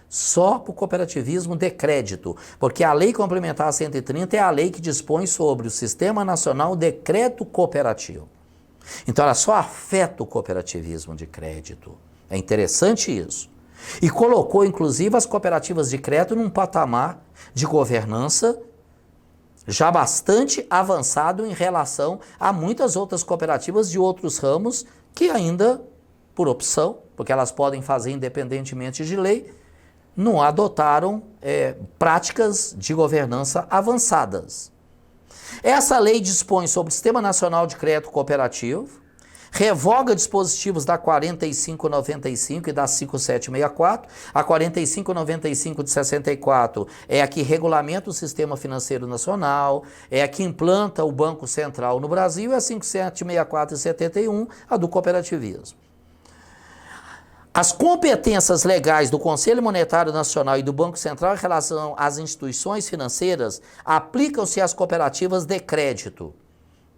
Speaker 1: Só para o cooperativismo de crédito, porque a Lei Complementar 130 é a lei que dispõe sobre o Sistema Nacional de Crédito Cooperativo. Então ela só afeta o cooperativismo de crédito. É interessante isso. E colocou, inclusive, as cooperativas de crédito num patamar de governança já bastante avançado em relação a muitas outras cooperativas de outros ramos que ainda, por opção, porque elas podem fazer independentemente de lei, não adotaram práticas de governança avançadas. Essa lei dispõe sobre o Sistema Nacional de Crédito Cooperativo, revoga dispositivos da 4595 e da 5764. A 4595 de 64 é a que regulamenta o Sistema Financeiro Nacional, é a que implanta o Banco Central no Brasil, e a 5764 e 71, a do cooperativismo. As competências legais do Conselho Monetário Nacional e do Banco Central em relação às instituições financeiras aplicam-se às cooperativas de crédito,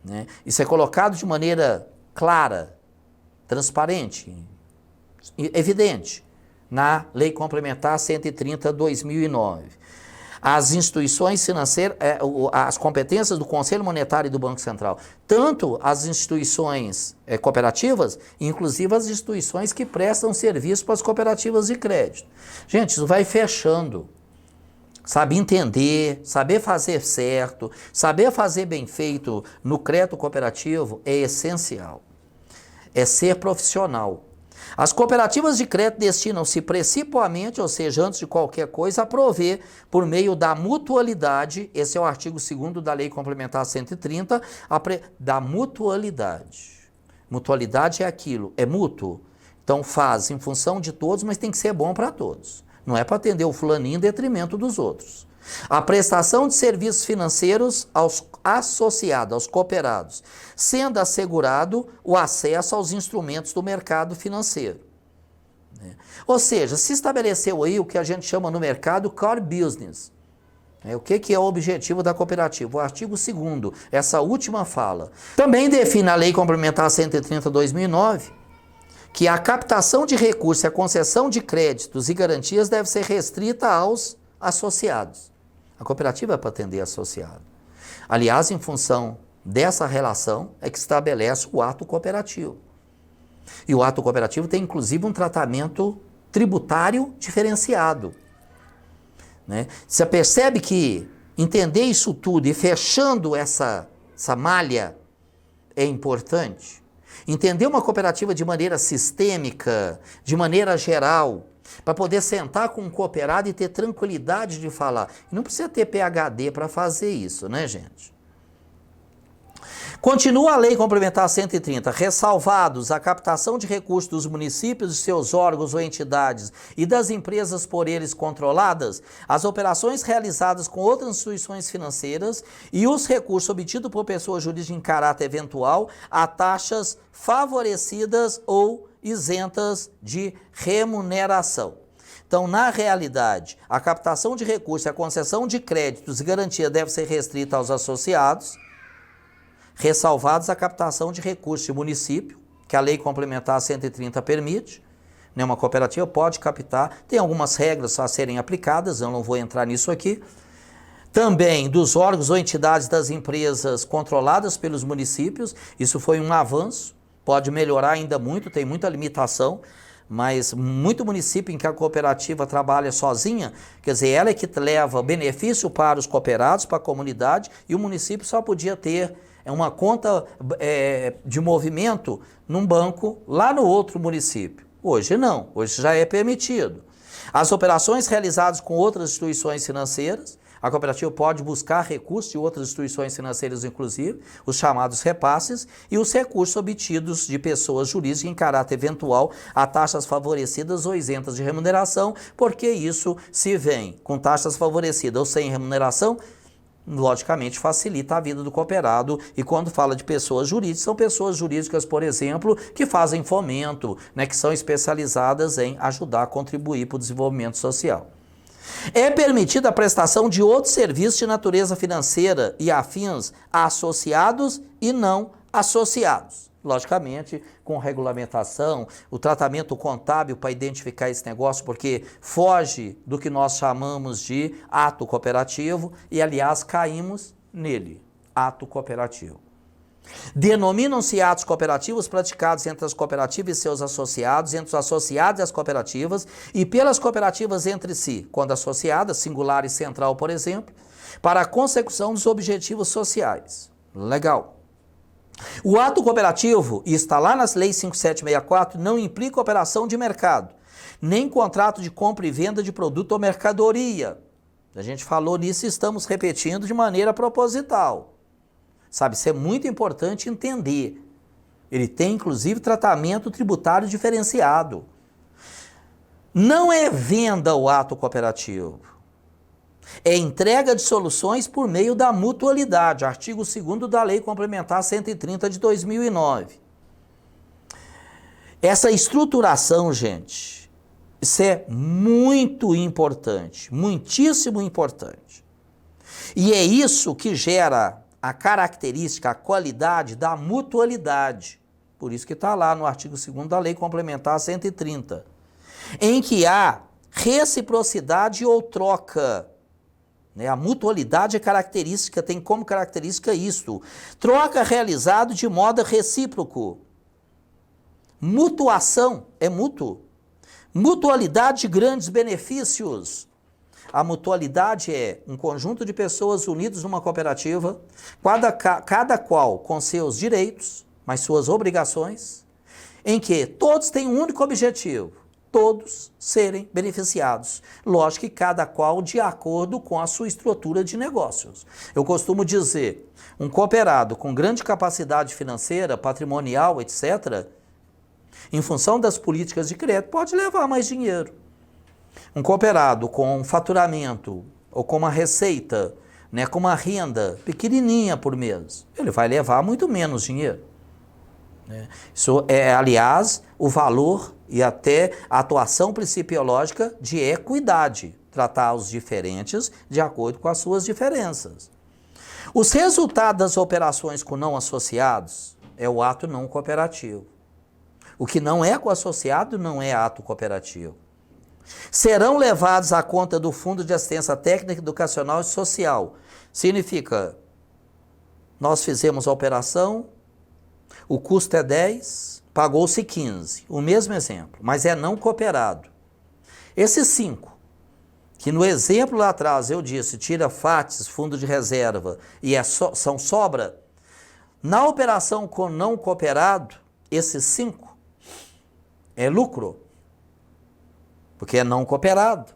Speaker 1: né? Isso é colocado de maneira clara, transparente, evidente, na Lei Complementar 130/2009. As instituições financeiras, as competências do Conselho Monetário e do Banco Central, tanto as instituições cooperativas, inclusive as instituições que prestam serviço para as cooperativas de crédito. Gente, isso vai fechando. Saber entender, saber fazer certo, saber fazer bem feito no crédito cooperativo é essencial. É ser profissional. As cooperativas de crédito destinam-se principalmente, ou seja, antes de qualquer coisa, a prover, por meio da mutualidade, esse é o artigo 2º da Lei Complementar 130, da mutualidade. Mutualidade é aquilo, é mútuo, então faz em função de todos, mas tem que ser bom para todos. Não é para atender o fulaninho em detrimento dos outros. A prestação de serviços financeiros aos associados, aos cooperados, sendo assegurado o acesso aos instrumentos do mercado financeiro. Ou seja, se estabeleceu aí o que a gente chama no mercado core business. O que é o objetivo da cooperativa? O artigo 2º, essa última fala. Também define a Lei Complementar 130/2009 que a captação de recursos e a concessão de créditos e garantias deve ser restrita aos associados. A cooperativa é para atender associado. Aliás, em função dessa relação é que estabelece o ato cooperativo. E o ato cooperativo tem, inclusive, um tratamento tributário diferenciado, né? Você percebe que entender isso tudo e fechando essa malha é importante. Entender uma cooperativa de maneira sistêmica, de maneira geral, para poder sentar com um cooperado e ter tranquilidade de falar. E não precisa ter PhD para fazer isso, né, gente? Continua a Lei Complementar 130, ressalvados a captação de recursos dos municípios, de seus órgãos ou entidades e das empresas por eles controladas, as operações realizadas com outras instituições financeiras e os recursos obtidos por pessoa jurídica em caráter eventual a taxas favorecidas ou isentas de remuneração. Então, na realidade, a captação de recursos, a concessão de créditos e garantia deve ser restrita aos associados, ressalvados a captação de recursos de município, que a Lei Complementar 130 permite. Uma cooperativa pode captar, tem algumas regras a serem aplicadas, eu não vou entrar nisso aqui. Também dos órgãos ou entidades das empresas controladas pelos municípios, isso foi um avanço, pode melhorar ainda muito, tem muita limitação, mas muito município em que a cooperativa trabalha sozinha, quer dizer, ela é que leva benefício para os cooperados, para a comunidade, e o município só podia ter uma conta de movimento num banco lá no outro município. Hoje não, hoje já é permitido. As operações realizadas com outras instituições financeiras, a cooperativa pode buscar recursos de outras instituições financeiras, inclusive, os chamados repasses, e os recursos obtidos de pessoas jurídicas em caráter eventual a taxas favorecidas ou isentas de remuneração, porque isso, se vem com taxas favorecidas ou sem remuneração, logicamente facilita a vida do cooperado. E quando fala de pessoas jurídicas, são pessoas jurídicas, por exemplo, que fazem fomento, que são especializadas em ajudar a contribuir para o desenvolvimento social. É permitida a prestação de outros serviços de natureza financeira e afins a associados e não associados. Logicamente, com regulamentação, o tratamento contábil para identificar esse negócio, porque foge do que nós chamamos de ato cooperativo e, aliás, caímos nele, ato cooperativo. Denominam-se atos cooperativos praticados entre as cooperativas e seus associados, entre os associados e as cooperativas, e pelas cooperativas entre si, quando associadas, singular e central, por exemplo, para a consecução dos objetivos sociais. Legal. O ato cooperativo, e está lá nas leis 5764, não implica operação de mercado, nem contrato de compra e venda de produto ou mercadoria. A gente falou nisso e estamos repetindo de maneira proposital. Sabe, isso é muito importante entender. Ele tem, inclusive, tratamento tributário diferenciado. Não é venda o ato cooperativo. É entrega de soluções por meio da mutualidade, artigo 2º da Lei Complementar 130 de 2009. Essa estruturação, gente, isso é muito importante, muitíssimo importante. E é isso que gera a característica, a qualidade da mutualidade. Por isso que está lá no artigo 2º da Lei Complementar 130, em que há reciprocidade ou troca. A mutualidade é característica, tem como característica isto: troca realizada de modo recíproco. Mutuação é mútuo. Mutualidade de grandes benefícios. A mutualidade é um conjunto de pessoas unidas numa cooperativa, cada qual com seus direitos, mas suas obrigações, em que todos têm um único objetivo: todos serem beneficiados. Lógico que cada qual de acordo com a sua estrutura de negócios. Eu costumo dizer, um cooperado com grande capacidade financeira, patrimonial, etc., em função das políticas de crédito, pode levar mais dinheiro. Um cooperado com faturamento ou com uma receita, com uma renda pequenininha por mês, ele vai levar muito menos dinheiro. Isso é, aliás, o valor e até a atuação principiológica de equidade, tratar os diferentes de acordo com as suas diferenças. Os resultados das operações com não associados é o ato não cooperativo. O que não é com associado não é ato cooperativo. Serão levados à conta do Fundo de Assistência Técnica, Educacional e Social. Significa, nós fizemos a operação, o custo é 10, pagou-se 15. O mesmo exemplo, mas é não cooperado. Esses 5, que no exemplo lá atrás eu disse, tira FATs, fundo de reserva, e são sobra, na operação com não cooperado, esses 5 é lucro, porque é não cooperado.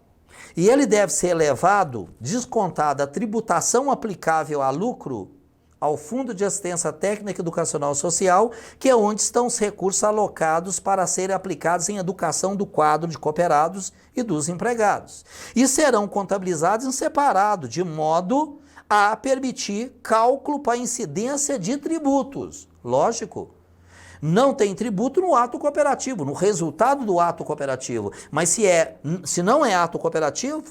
Speaker 1: E ele deve ser elevado, descontada a tributação aplicável a lucro, ao Fundo de Assistência Técnica, Educacional e Social, que é onde estão os recursos alocados para serem aplicados em educação do quadro de cooperados e dos empregados. E serão contabilizados em separado, de modo a permitir cálculo para incidência de tributos. Lógico. Não tem tributo no ato cooperativo, no resultado do ato cooperativo. Mas se não é ato cooperativo,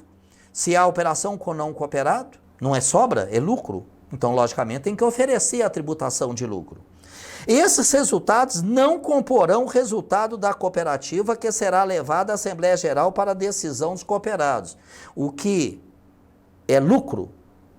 Speaker 1: se há operação com não cooperado, não é sobra, é lucro. Então, logicamente, tem que oferecer a tributação de lucro. Esses resultados não comporão o resultado da cooperativa que será levada à Assembleia Geral para a decisão dos cooperados. O que é lucro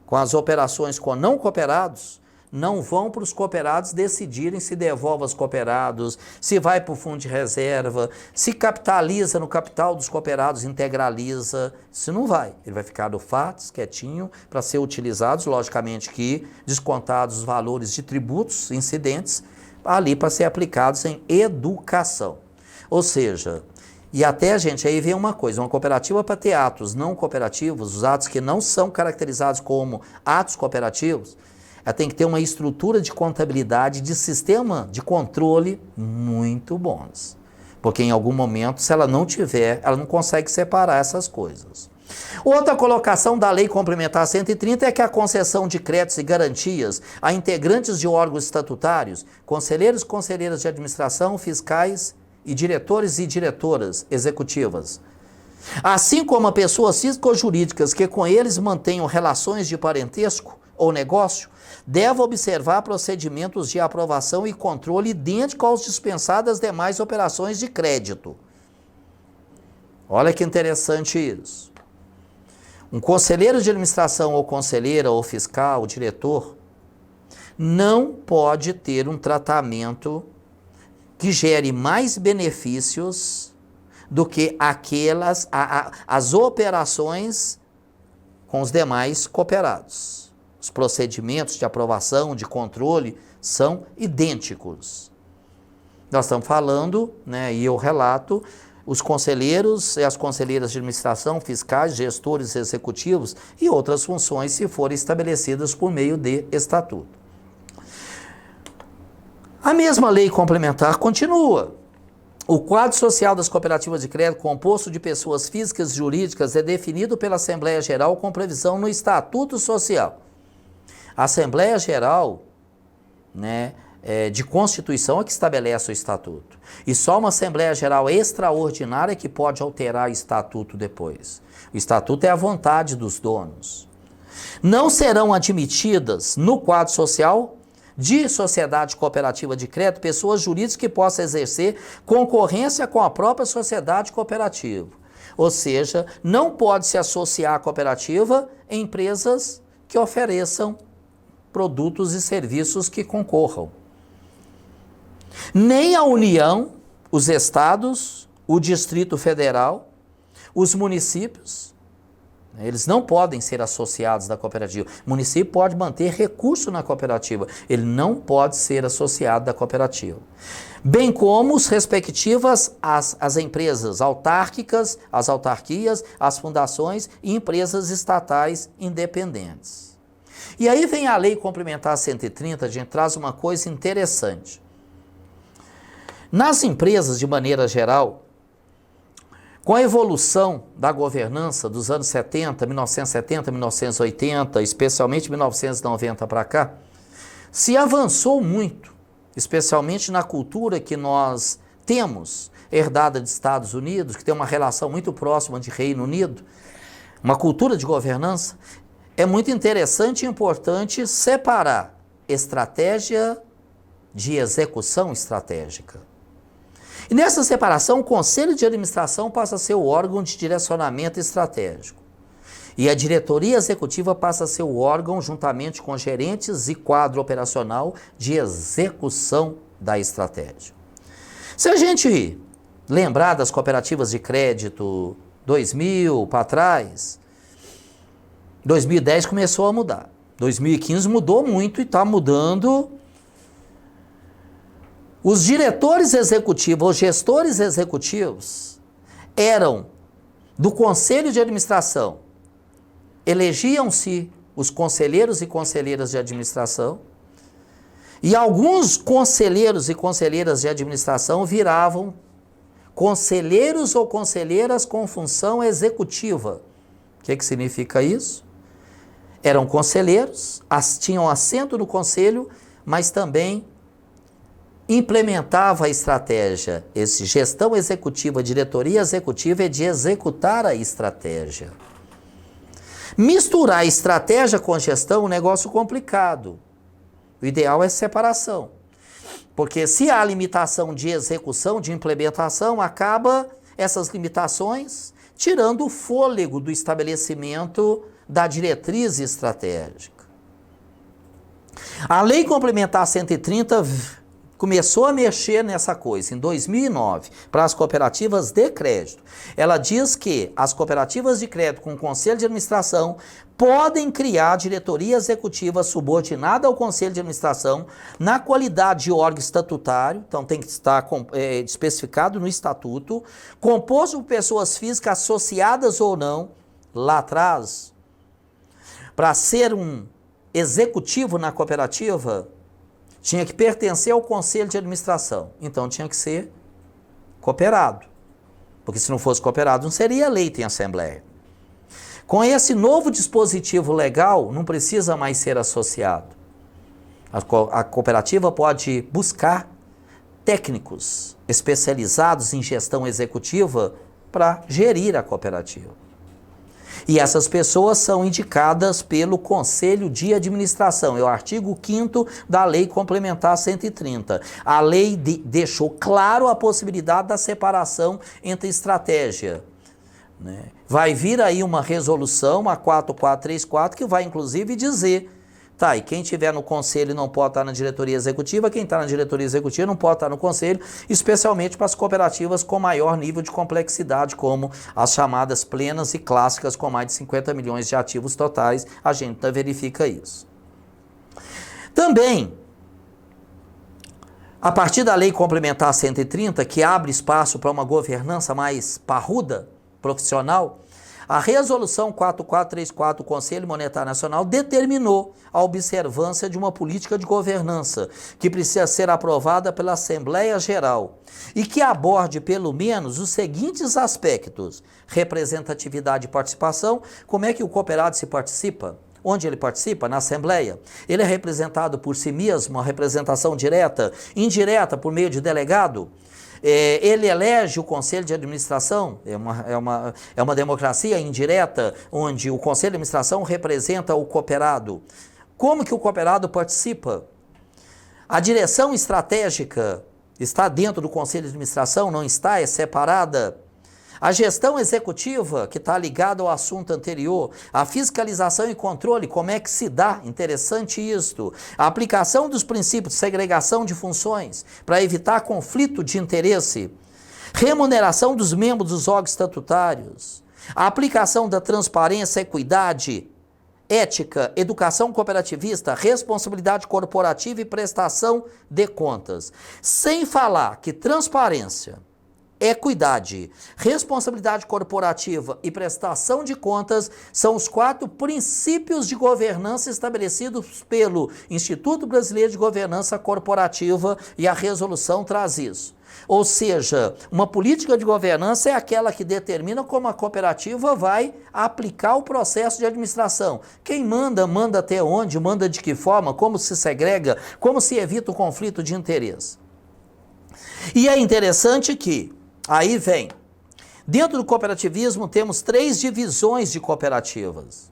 Speaker 1: com as operações com não cooperados, não vão para os cooperados decidirem se devolve aos cooperados, se vai para o fundo de reserva, se capitaliza no capital dos cooperados, integraliza. Isso não vai. Ele vai ficar no FATS, quietinho, para ser utilizados, logicamente que descontados os valores de tributos incidentes, ali para ser aplicados em educação. Ou seja, e até, gente, aí vem uma coisa, uma cooperativa para ter atos não cooperativos, os atos que não são caracterizados como atos cooperativos, ela tem que ter uma estrutura de contabilidade, de sistema de controle muito bons. Porque em algum momento, se ela não tiver, ela não consegue separar essas coisas. Outra colocação da Lei Complementar 130 é que a concessão de créditos e garantias a integrantes de órgãos estatutários, conselheiros e conselheiras de administração, fiscais e diretores e diretoras executivas, assim como a pessoas físicas ou jurídicas que com eles mantenham relações de parentesco ou negócio, deve observar procedimentos de aprovação e controle idênticos aos dispensados das demais operações de crédito. Olha que interessante isso. Um conselheiro de administração ou conselheira ou fiscal, ou diretor, não pode ter um tratamento que gere mais benefícios do que as operações com os demais cooperados. Os procedimentos de aprovação, de controle, são idênticos. Nós estamos falando, né, e eu relato, os conselheiros e as conselheiras de administração, fiscais, gestores executivos e outras funções, se forem estabelecidas por meio de estatuto. A mesma lei complementar continua. O quadro social das cooperativas de crédito, composto de pessoas físicas e jurídicas, é definido pela Assembleia Geral com previsão no Estatuto Social. A Assembleia Geral, né, de Constituição é que estabelece o Estatuto. E só uma Assembleia Geral extraordinária que pode alterar o Estatuto depois. O Estatuto é a vontade dos donos. Não serão admitidas no quadro social de sociedade cooperativa de crédito pessoas jurídicas que possam exercer concorrência com a própria sociedade cooperativa. Ou seja, não pode se associar à cooperativa em empresas que ofereçam produtos e serviços que concorram. Nem a União, os estados, o Distrito Federal, os municípios, eles não podem ser associados da cooperativa. O município pode manter recurso na cooperativa, ele não pode ser associado da cooperativa. Bem como os respectivas as empresas autárquicas, as autarquias, as fundações e empresas estatais independentes. E aí vem a Lei Complementar 130, a gente traz uma coisa interessante. Nas empresas, de maneira geral, com a evolução da governança dos anos 70, 1970, 1980, especialmente 1990 para cá, se avançou muito, especialmente na cultura que nós temos, herdada dos Estados Unidos, que tem uma relação muito próxima de Reino Unido, uma cultura de governança. É muito interessante e importante separar estratégia de execução estratégica. E nessa separação, o Conselho de Administração passa a ser o órgão de direcionamento estratégico. E a diretoria executiva passa a ser o órgão, juntamente com gerentes e quadro operacional, de execução da estratégia. Se a gente lembrar das cooperativas de crédito 2000 para trás, 2010 começou a mudar. 2015 mudou muito e está mudando. Os diretores executivos, os gestores executivos, eram do Conselho de Administração. Elegiam-se os conselheiros e conselheiras de administração, e alguns conselheiros e conselheiras de administração viravam conselheiros ou conselheiras com função executiva. O que significa isso? Eram conselheiros, tinham assento no conselho, mas também implementava a estratégia. Esse gestão executiva, diretoria executiva é de executar a estratégia. Misturar estratégia com gestão é um negócio complicado. O ideal é separação. Porque se há limitação de execução, de implementação, acaba essas limitações tirando o fôlego do estabelecimento da diretriz estratégica. A Lei Complementar 130 começou a mexer nessa coisa em 2009 para as cooperativas de crédito. Ela diz que as cooperativas de crédito com conselho de administração podem criar diretoria executiva subordinada ao conselho de administração na qualidade de órgão estatutário, então tem que estar especificado no estatuto, composto por pessoas físicas associadas ou não, lá atrás, para ser um executivo na cooperativa, tinha que pertencer ao conselho de administração. Então tinha que ser cooperado. Porque se não fosse cooperado, não seria eleito em assembleia. Com esse novo dispositivo legal, não precisa mais ser associado. A cooperativa pode buscar técnicos especializados em gestão executiva para gerir a cooperativa. E essas pessoas são indicadas pelo Conselho de Administração. É o artigo 5º da Lei Complementar 130. A lei deixou claro a possibilidade da separação entre estratégia. Né? Vai vir aí uma resolução, a 4434, que vai inclusive dizer, tá, e quem estiver no conselho não pode estar na diretoria executiva, quem está na diretoria executiva não pode estar no conselho, especialmente para as cooperativas com maior nível de complexidade, como as chamadas plenas e clássicas com mais de 50 milhões de ativos totais, a gente verifica isso. Também, a partir da Lei Complementar 130, que abre espaço para uma governança mais parruda, profissional, a Resolução 4434 do Conselho Monetário Nacional determinou a observância de uma política de governança que precisa ser aprovada pela Assembleia Geral e que aborde pelo menos os seguintes aspectos: representatividade e participação. Como é que o cooperado se participa? Onde ele participa? Na Assembleia. Ele é representado por si mesmo, a representação direta, indireta, por meio de delegado. Ele elege o Conselho de Administração, é uma democracia indireta, onde o Conselho de Administração representa o cooperado. Como que o cooperado participa? A direção estratégica está dentro do Conselho de Administração, não está, é separada. A gestão executiva, que está ligada ao assunto anterior, a fiscalização e controle, como é que se dá? Interessante isto. A aplicação dos princípios de segregação de funções, para evitar conflito de interesse. Remuneração dos membros dos órgãos estatutários. A aplicação da transparência, equidade, ética, educação cooperativista, responsabilidade corporativa e prestação de contas. Sem falar que transparência, equidade, responsabilidade corporativa e prestação de contas são os 4 princípios de governança estabelecidos pelo Instituto Brasileiro de Governança Corporativa, e a resolução traz isso. Ou seja, uma política de governança é aquela que determina como a cooperativa vai aplicar o processo de administração. Quem manda, manda até onde, manda de que forma, como se segrega, como se evita o conflito de interesse. E é interessante que aí vem, dentro do cooperativismo temos 3 divisões de cooperativas.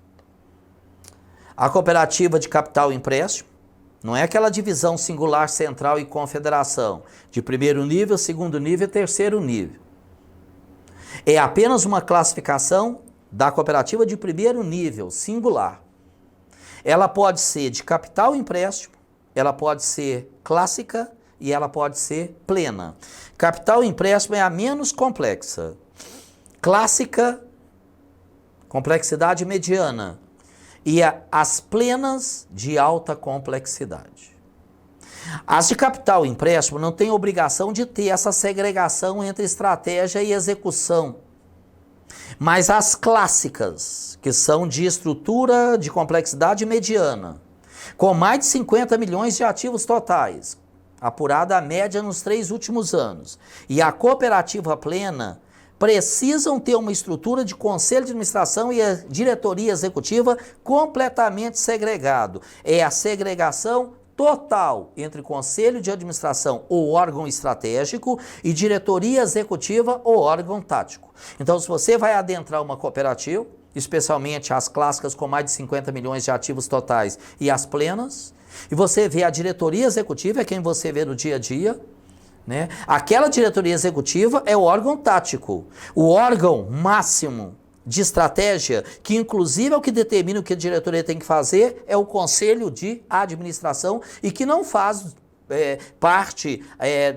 Speaker 1: A cooperativa de capital e empréstimo, não é aquela divisão singular, central e confederação, de primeiro nível, segundo nível e terceiro nível. É apenas uma classificação da cooperativa de primeiro nível, singular. Ela pode ser de capital e empréstimo, ela pode ser clássica, e ela pode ser plena. Capital e empréstimo é a menos complexa. Clássica, complexidade mediana. E as plenas, de alta complexidade. As de capital e empréstimo não têm obrigação de ter essa segregação entre estratégia e execução. Mas as clássicas, que são de estrutura de complexidade mediana, com mais de 50 milhões de ativos totais, apurada a média nos 3 últimos anos, e a cooperativa plena, precisam ter uma estrutura de conselho de administração e a diretoria executiva completamente segregado. É a segregação total entre conselho de administração ou órgão estratégico e diretoria executiva ou órgão tático. Então, se você vai adentrar uma cooperativa, especialmente as clássicas com mais de 50 milhões de ativos totais e as plenas, e você vê a diretoria executiva, é quem você vê no dia a dia, né? Aquela diretoria executiva é o órgão tático, o órgão máximo de estratégia, que inclusive é o que determina o que a diretoria tem que fazer, é o conselho de administração e que não faz parte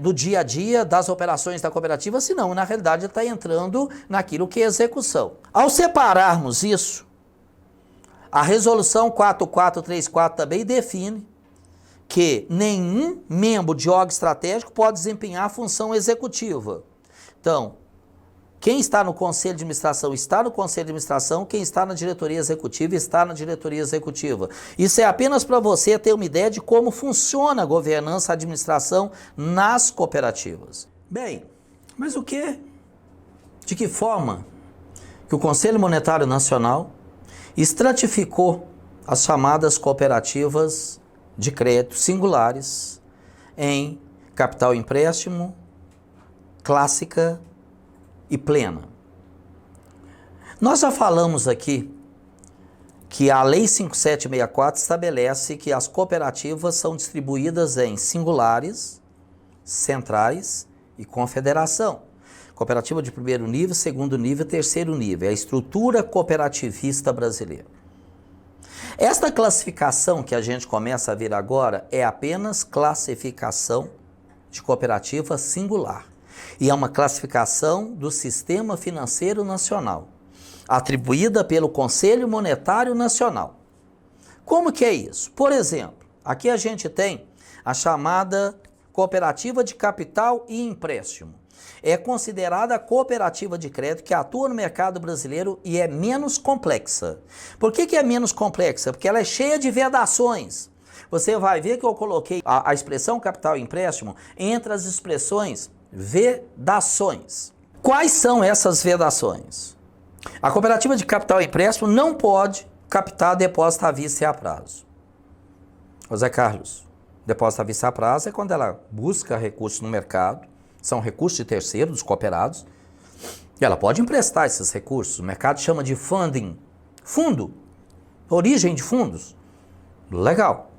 Speaker 1: do dia a dia das operações da cooperativa, senão na realidade está entrando naquilo que é execução. Ao separarmos isso, a resolução 4434 também define que nenhum membro de órgão estratégico pode desempenhar a função executiva. Então, quem está no conselho de administração está no conselho de administração, quem está na diretoria executiva está na diretoria executiva. Isso é apenas para você ter uma ideia de como funciona a governança, a administração nas cooperativas. Bem, mas o que? De que forma que o Conselho Monetário Nacional estratificou as chamadas cooperativas de crédito singulares em capital empréstimo, clássica e plena? Nós já falamos aqui que a Lei 5764 estabelece que as cooperativas são distribuídas em singulares, centrais e confederação. Cooperativa de primeiro nível, segundo nível e terceiro nível. É a estrutura cooperativista brasileira. Esta classificação que a gente começa a ver agora é apenas classificação de cooperativa singular. E é uma classificação do Sistema Financeiro Nacional, atribuída pelo Conselho Monetário Nacional. Como que é isso? Por exemplo, aqui a gente tem a chamada cooperativa de capital e empréstimo. É considerada a cooperativa de crédito que atua no mercado brasileiro e é menos complexa. Por que é menos complexa? Porque ela é cheia de vedações. Você vai ver que eu coloquei a expressão capital e empréstimo entre as expressões vedações. Quais são essas vedações? A cooperativa de capital e empréstimo não pode captar depósito à vista e a prazo. José Carlos, depósito à vista e a prazo é quando ela busca recursos no mercado, são recursos de terceiro, dos cooperados, e ela pode emprestar esses recursos. O mercado chama de funding, fundo, origem de fundos. Legal.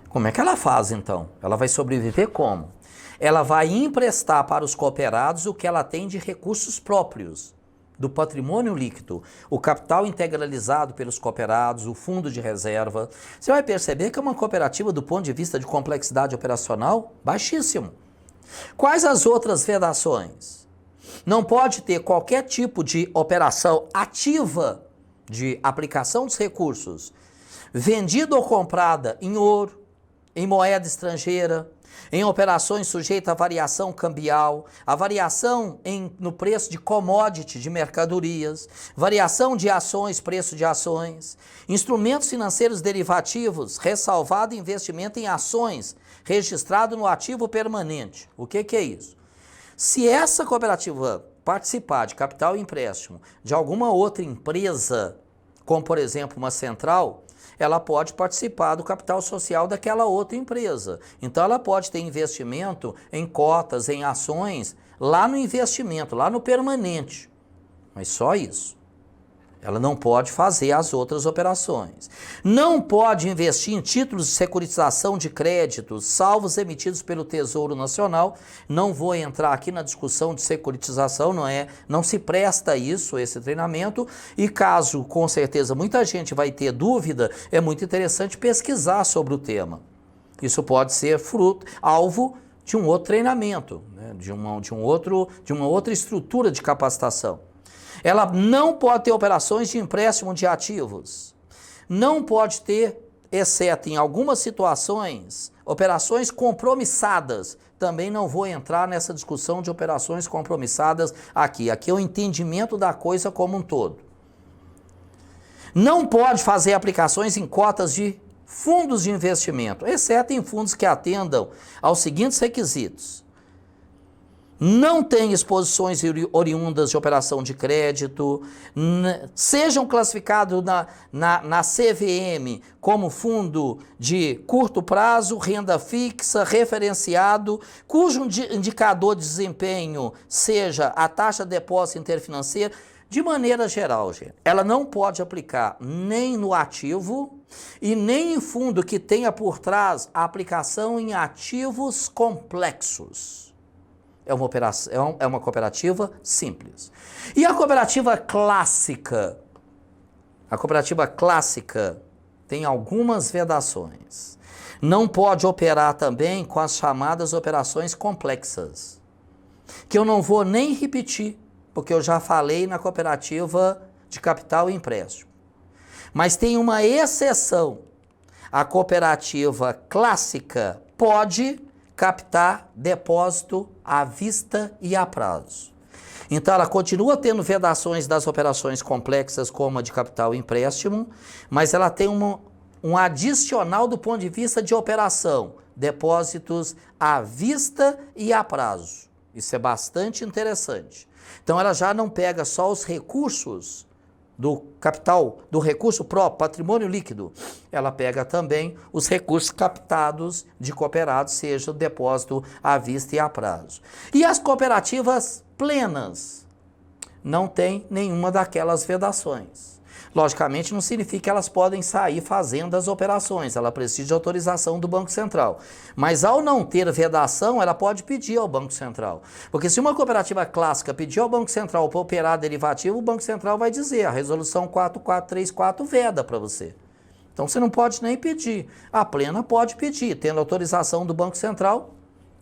Speaker 1: Como é que ela faz então? Ela vai sobreviver como? Ela vai emprestar para os cooperados o que ela tem de recursos próprios, do patrimônio líquido, o capital integralizado pelos cooperados, o fundo de reserva. Você vai perceber que é uma cooperativa do ponto de vista de complexidade operacional baixíssimo. Quais as outras vedações? Não pode ter qualquer tipo de operação ativa de aplicação dos recursos, vendida ou comprada em ouro, em moeda estrangeira, em operações sujeitas à variação cambial, a variação no preço de commodity, de mercadorias, variação de ações, preço de ações, instrumentos financeiros derivativos, ressalvado investimento em ações, registrado no ativo permanente. O que é isso? Se essa cooperativa participar de capital e empréstimo de alguma outra empresa, como por exemplo uma central, ela pode participar do capital social daquela outra empresa. Então ela pode ter investimento em cotas, em ações, lá no investimento, lá no permanente. Mas só isso. Ela não pode fazer as outras operações. Não pode investir em títulos de securitização de créditos, salvo os emitidos pelo Tesouro Nacional. Não vou entrar aqui na discussão de securitização, não se presta isso, esse treinamento. E caso, com certeza, muita gente vai ter dúvida, é muito interessante pesquisar sobre o tema. Isso pode ser alvo de um outro treinamento, né? de uma outra estrutura de capacitação. Ela não pode ter operações de empréstimo de ativos. Não pode ter, exceto em algumas situações, operações compromissadas. Também não vou entrar nessa discussão de operações compromissadas aqui. Aqui é o entendimento da coisa como um todo. Não pode fazer aplicações em cotas de fundos de investimento, exceto em fundos que atendam aos seguintes requisitos. não tem exposições oriundas de operação de crédito, sejam classificados na CVM como fundo de curto prazo, renda fixa, referenciado, cujo indicador de desempenho seja a taxa de depósito interfinanceiro. De maneira geral, gente, ela não pode aplicar nem no ativo e nem em fundo que tenha por trás a aplicação em ativos complexos. É uma cooperativa simples. E a cooperativa clássica? A cooperativa clássica tem algumas vedações. Não pode operar também com as chamadas operações complexas, que eu não vou nem repetir, porque eu já falei na cooperativa de capital e empréstimo. Mas tem uma exceção. A cooperativa clássica pode captar depósito à vista e a prazo. Então ela continua tendo vedações das operações complexas como a de capital e empréstimo, mas ela tem um adicional do ponto de vista de operação, depósitos à vista e a prazo. Isso é bastante interessante. Então ela já não pega só os recursos do capital, do recurso próprio, patrimônio líquido, ela pega também os recursos captados de cooperados, seja o depósito à vista e a prazo. E as cooperativas plenas não tem nenhuma daquelas vedações. Logicamente não significa que elas podem sair fazendo as operações, ela precisa de autorização do Banco Central. Mas ao não ter vedação, ela pode pedir ao Banco Central. Porque se uma cooperativa clássica pedir ao Banco Central para operar derivativo, o Banco Central vai dizer, a resolução 4434 veda para você. Então você não pode nem pedir. A plena pode pedir, tendo autorização do Banco Central,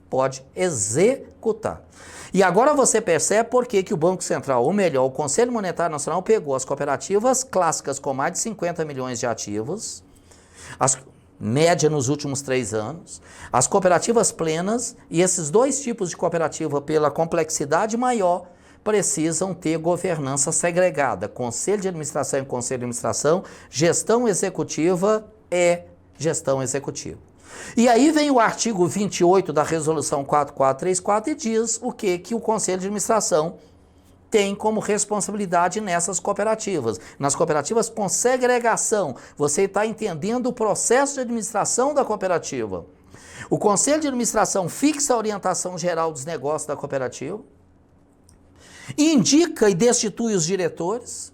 Speaker 1: pode executar. E agora você percebe por que o Banco Central, ou melhor, o Conselho Monetário Nacional pegou as cooperativas clássicas com mais de 50 milhões de ativos, média nos últimos 3 anos, as cooperativas plenas e esses dois tipos de cooperativa pela complexidade maior precisam ter governança segregada, Conselho de Administração e Conselho de Administração, gestão executiva e gestão executiva. E aí vem o artigo 28 da resolução 4434 e diz o que o Conselho de Administração tem como responsabilidade nessas cooperativas. Nas cooperativas com segregação, você está entendendo o processo de administração da cooperativa. O Conselho de Administração fixa a orientação geral dos negócios da cooperativa, indica e destitui os diretores,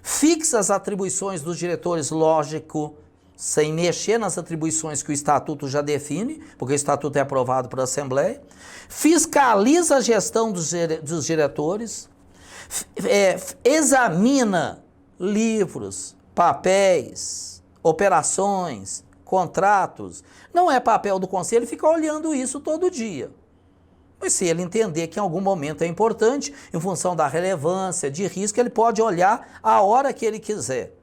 Speaker 1: fixa as atribuições dos diretores, lógico, sem mexer nas atribuições que o Estatuto já define, porque o Estatuto é aprovado pela Assembleia, fiscaliza a gestão dos diretores, examina livros, papéis, operações, contratos. Não é papel do Conselho ficar olhando isso todo dia. Mas se ele entender que em algum momento é importante, em função da relevância, de risco, ele pode olhar a hora que ele quiser.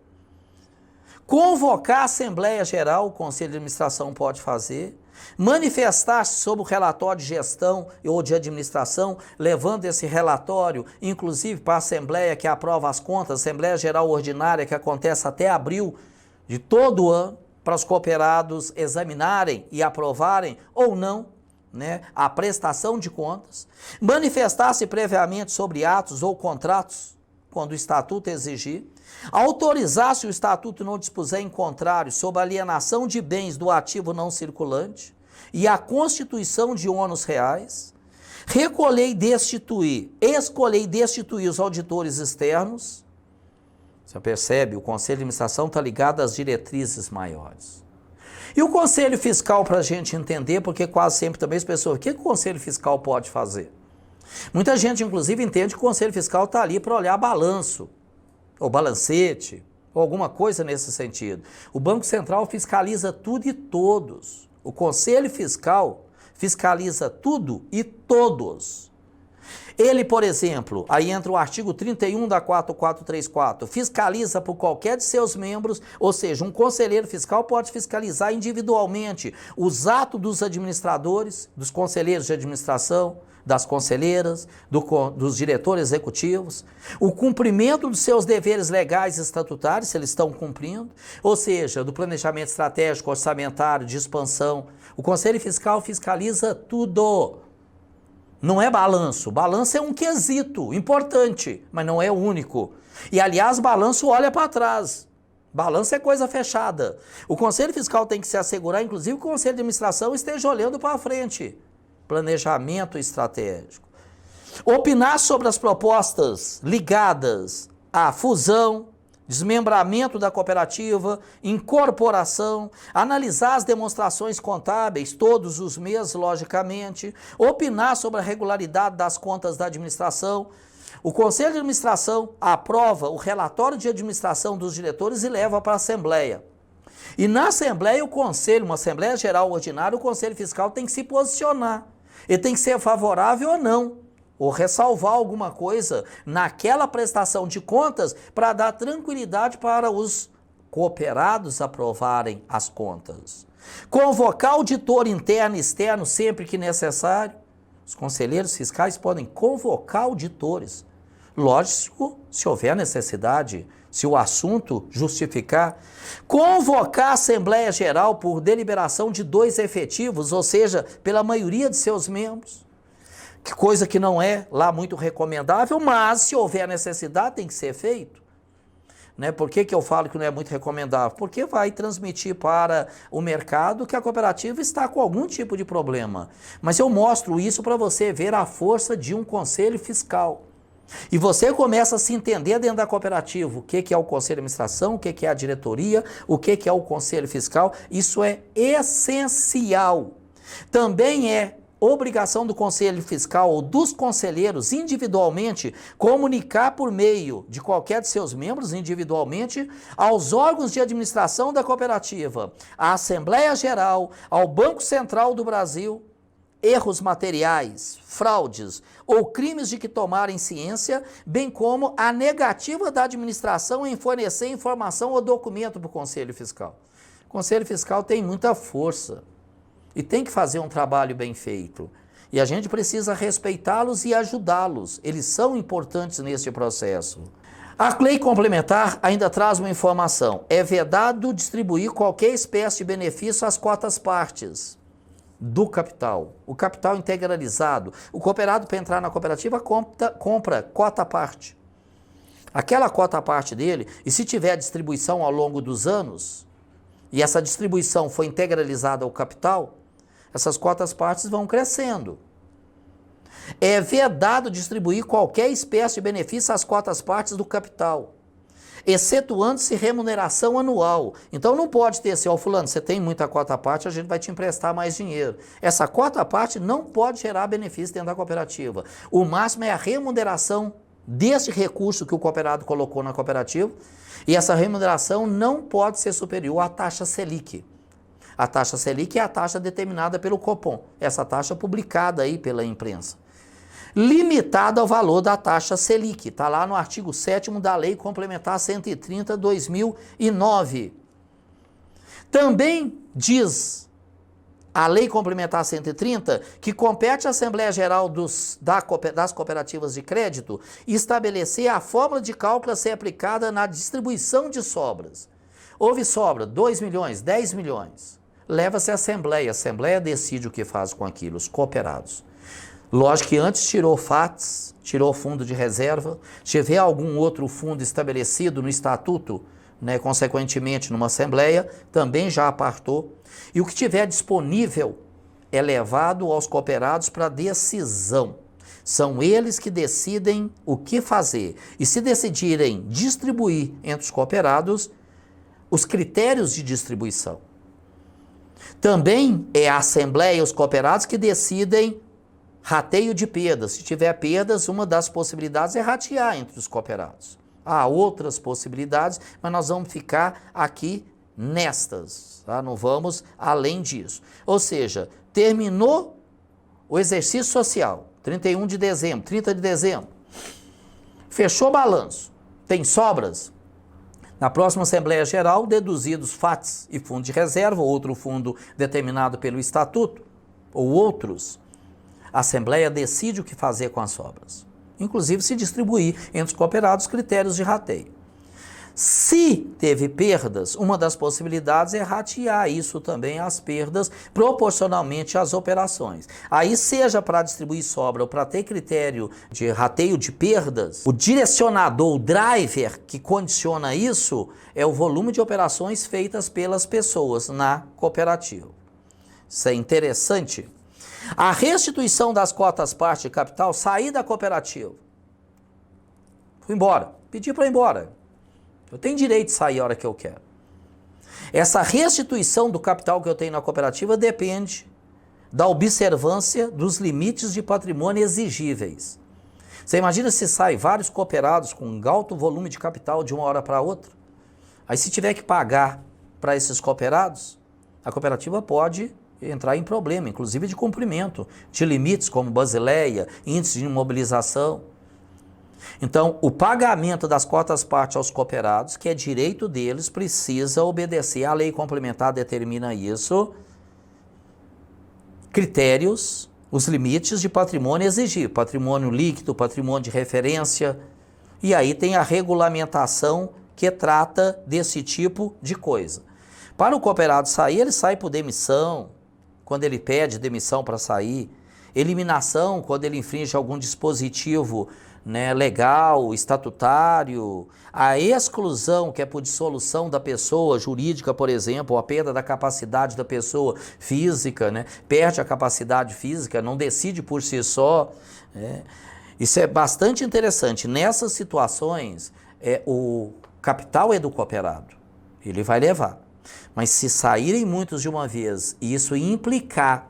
Speaker 1: Convocar a Assembleia Geral, o Conselho de Administração pode fazer, manifestar-se sobre o relatório de gestão ou de administração, levando esse relatório, inclusive para a Assembleia que aprova as contas, Assembleia Geral Ordinária, que acontece até abril de todo ano, para os cooperados examinarem e aprovarem ou não, né, a prestação de contas, manifestar-se previamente sobre atos ou contratos, quando o Estatuto exigir, autorizar, se o Estatuto não dispuser em contrário, sobre a alienação de bens do ativo não circulante e a constituição de ônus reais, recolher e destituir, escolher e destituir os auditores externos. Você percebe, o Conselho de Administração está ligado às diretrizes maiores. E o Conselho Fiscal, para a gente entender, porque quase sempre também as pessoas, o que o Conselho Fiscal pode fazer? Muita gente, inclusive, entende que o Conselho Fiscal está ali para olhar balanço, ou balancete, ou alguma coisa nesse sentido. O Banco Central fiscaliza tudo e todos. O Conselho Fiscal fiscaliza tudo e todos. Ele, por exemplo, aí entra o artigo 31 da 4434, fiscaliza por qualquer de seus membros, ou seja, um conselheiro fiscal pode fiscalizar individualmente os atos dos administradores, dos conselheiros de administração, das conselheiras, dos diretores executivos, o cumprimento dos seus deveres legais e estatutários, se eles estão cumprindo, ou seja, do planejamento estratégico, orçamentário, de expansão. O Conselho Fiscal fiscaliza tudo. Não é balanço. Balanço é um quesito importante, mas não é o único. E, aliás, balanço olha para trás. Balanço é coisa fechada. O Conselho Fiscal tem que se assegurar, inclusive, que o Conselho de Administração esteja olhando para frente. Planejamento estratégico. Opinar sobre as propostas ligadas à fusão, desmembramento da cooperativa, incorporação, analisar as demonstrações contábeis todos os meses, logicamente, opinar sobre a regularidade das contas da administração. O Conselho de Administração aprova o relatório de administração dos diretores e leva para a Assembleia. E na Assembleia, o Conselho, uma Assembleia Geral Ordinária, o Conselho Fiscal tem que se posicionar. Ele tem que ser favorável ou não, ou ressalvar alguma coisa naquela prestação de contas para dar tranquilidade para os cooperados aprovarem as contas. Convocar auditor interno e externo sempre que necessário. Os conselheiros fiscais podem convocar auditores. Lógico, se houver necessidade, se o assunto justificar. Convocar a Assembleia Geral por deliberação de 2 efetivos, ou seja, pela maioria de seus membros. Coisa que não é lá muito recomendável, mas se houver necessidade tem que ser feito. Né? Por que eu falo que não é muito recomendável? Porque vai transmitir para o mercado que a cooperativa está com algum tipo de problema. Mas eu mostro isso para você ver a força de um conselho fiscal. E você começa a se entender dentro da cooperativa o que é o conselho de administração, o que é a diretoria, o que é o conselho fiscal. Isso é essencial. Também é obrigação do conselho fiscal ou dos conselheiros individualmente comunicar por meio de qualquer de seus membros individualmente aos órgãos de administração da cooperativa, à Assembleia Geral, ao Banco Central do Brasil, erros materiais, fraudes ou crimes de que tomarem ciência, bem como a negativa da administração em fornecer informação ou documento para o Conselho Fiscal. O Conselho Fiscal tem muita força e tem que fazer um trabalho bem feito. E a gente precisa respeitá-los e ajudá-los. Eles são importantes neste processo. A lei complementar ainda traz uma informação. É vedado distribuir qualquer espécie de benefício às cotas partes do capital. O capital integralizado. O cooperado, para entrar na cooperativa, compra cota parte. Aquela cota parte dele, e se tiver distribuição ao longo dos anos, e essa distribuição foi integralizada ao capital, essas cotas partes vão crescendo. É vedado distribuir qualquer espécie de benefício às cotas partes do capital, excetuando-se remuneração anual. Então não pode ter assim, fulano, você tem muita cota parte, a gente vai te emprestar mais dinheiro. Essa cota parte não pode gerar benefício dentro da cooperativa. O máximo é a remuneração desse recurso que o cooperado colocou na cooperativa, e essa remuneração não pode ser superior à taxa Selic. A taxa Selic é a taxa determinada pelo Copom, essa taxa publicada aí pela imprensa. Limitada ao valor da taxa Selic, está lá no artigo 7º da Lei Complementar 130/2009. Também diz a Lei Complementar 130 que compete à Assembleia Geral das Cooperativas de Crédito estabelecer a fórmula de cálculo a ser aplicada na distribuição de sobras. Houve sobra, 2 milhões, 10 milhões. Leva-se à Assembleia. A Assembleia decide o que faz com aquilo, os cooperados. Lógico que antes tirou FATS, tirou fundo de reserva. Se tiver algum outro fundo estabelecido no estatuto, né, consequentemente numa Assembleia, também já apartou. E o que tiver disponível é levado aos cooperados para decisão. São eles que decidem o que fazer. E se decidirem distribuir entre os cooperados, os critérios de distribuição. Também é a Assembleia e os cooperados que decidem rateio de perdas. Se tiver perdas, uma das possibilidades é ratear entre os cooperados. Há outras possibilidades, mas nós vamos ficar aqui nestas, tá? Não vamos além disso. Ou seja, terminou o exercício social, 31 de dezembro, 30 de dezembro, fechou o balanço, tem sobras. Na próxima Assembleia Geral, deduzidos FATS e fundo de reserva, outro fundo determinado pelo Estatuto, ou outros, a Assembleia decide o que fazer com as sobras. Inclusive se distribuir entre os cooperados critérios de rateio. Se teve perdas, uma das possibilidades é ratear isso também, as perdas, proporcionalmente às operações. Aí, seja para distribuir sobra ou para ter critério de rateio de perdas, o direcionador, o driver que condiciona isso é o volume de operações feitas pelas pessoas na cooperativa. Isso é interessante. A restituição das cotas parte de capital, sair da cooperativa. Fui embora, pedi para ir embora. Eu tenho direito de sair a hora que eu quero. Essa restituição do capital que eu tenho na cooperativa depende da observância dos limites de patrimônio exigíveis. Você imagina se sai vários cooperados com um alto volume de capital de uma hora para outra? Aí se tiver que pagar para esses cooperados, a cooperativa pode entrar em problema, inclusive de cumprimento de limites como Basileia, índice de imobilização. Então, o pagamento das cotas-parte aos cooperados, que é direito deles, precisa obedecer. A lei complementar determina isso. Critérios, os limites de patrimônio exigível. Patrimônio líquido, patrimônio de referência. E aí tem a regulamentação que trata desse tipo de coisa. Para o cooperado sair, ele sai por demissão, quando ele pede demissão para sair. Eliminação, quando ele infringe algum dispositivo legal, estatutário, a exclusão, que é por dissolução da pessoa jurídica, por exemplo, ou a perda da capacidade da pessoa física, perde a capacidade física, não decide por si só. Isso é bastante interessante. Nessas situações, o capital é do cooperado, ele vai levar. Mas se saírem muitos de uma vez e isso implicar,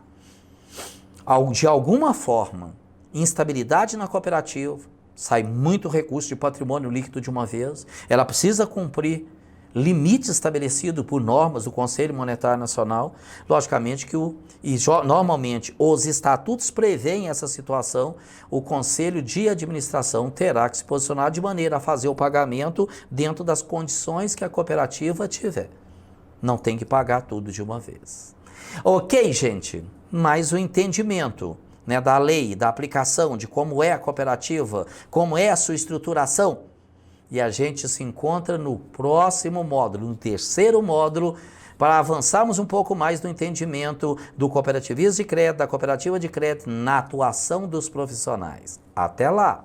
Speaker 1: de alguma forma, instabilidade na cooperativa, sai muito recurso de patrimônio líquido de uma vez, ela precisa cumprir limites estabelecidos por normas do Conselho Monetário Nacional, logicamente que normalmente os estatutos prevêem essa situação, o Conselho de Administração terá que se posicionar de maneira a fazer o pagamento dentro das condições que a cooperativa tiver. Não tem que pagar tudo de uma vez. Ok, gente? Mas o entendimento da lei, da aplicação, de como é a cooperativa, como é a sua estruturação. E a gente se encontra no próximo módulo, no terceiro módulo, para avançarmos um pouco mais no entendimento do cooperativismo de crédito, da cooperativa de crédito, na atuação dos profissionais. Até lá!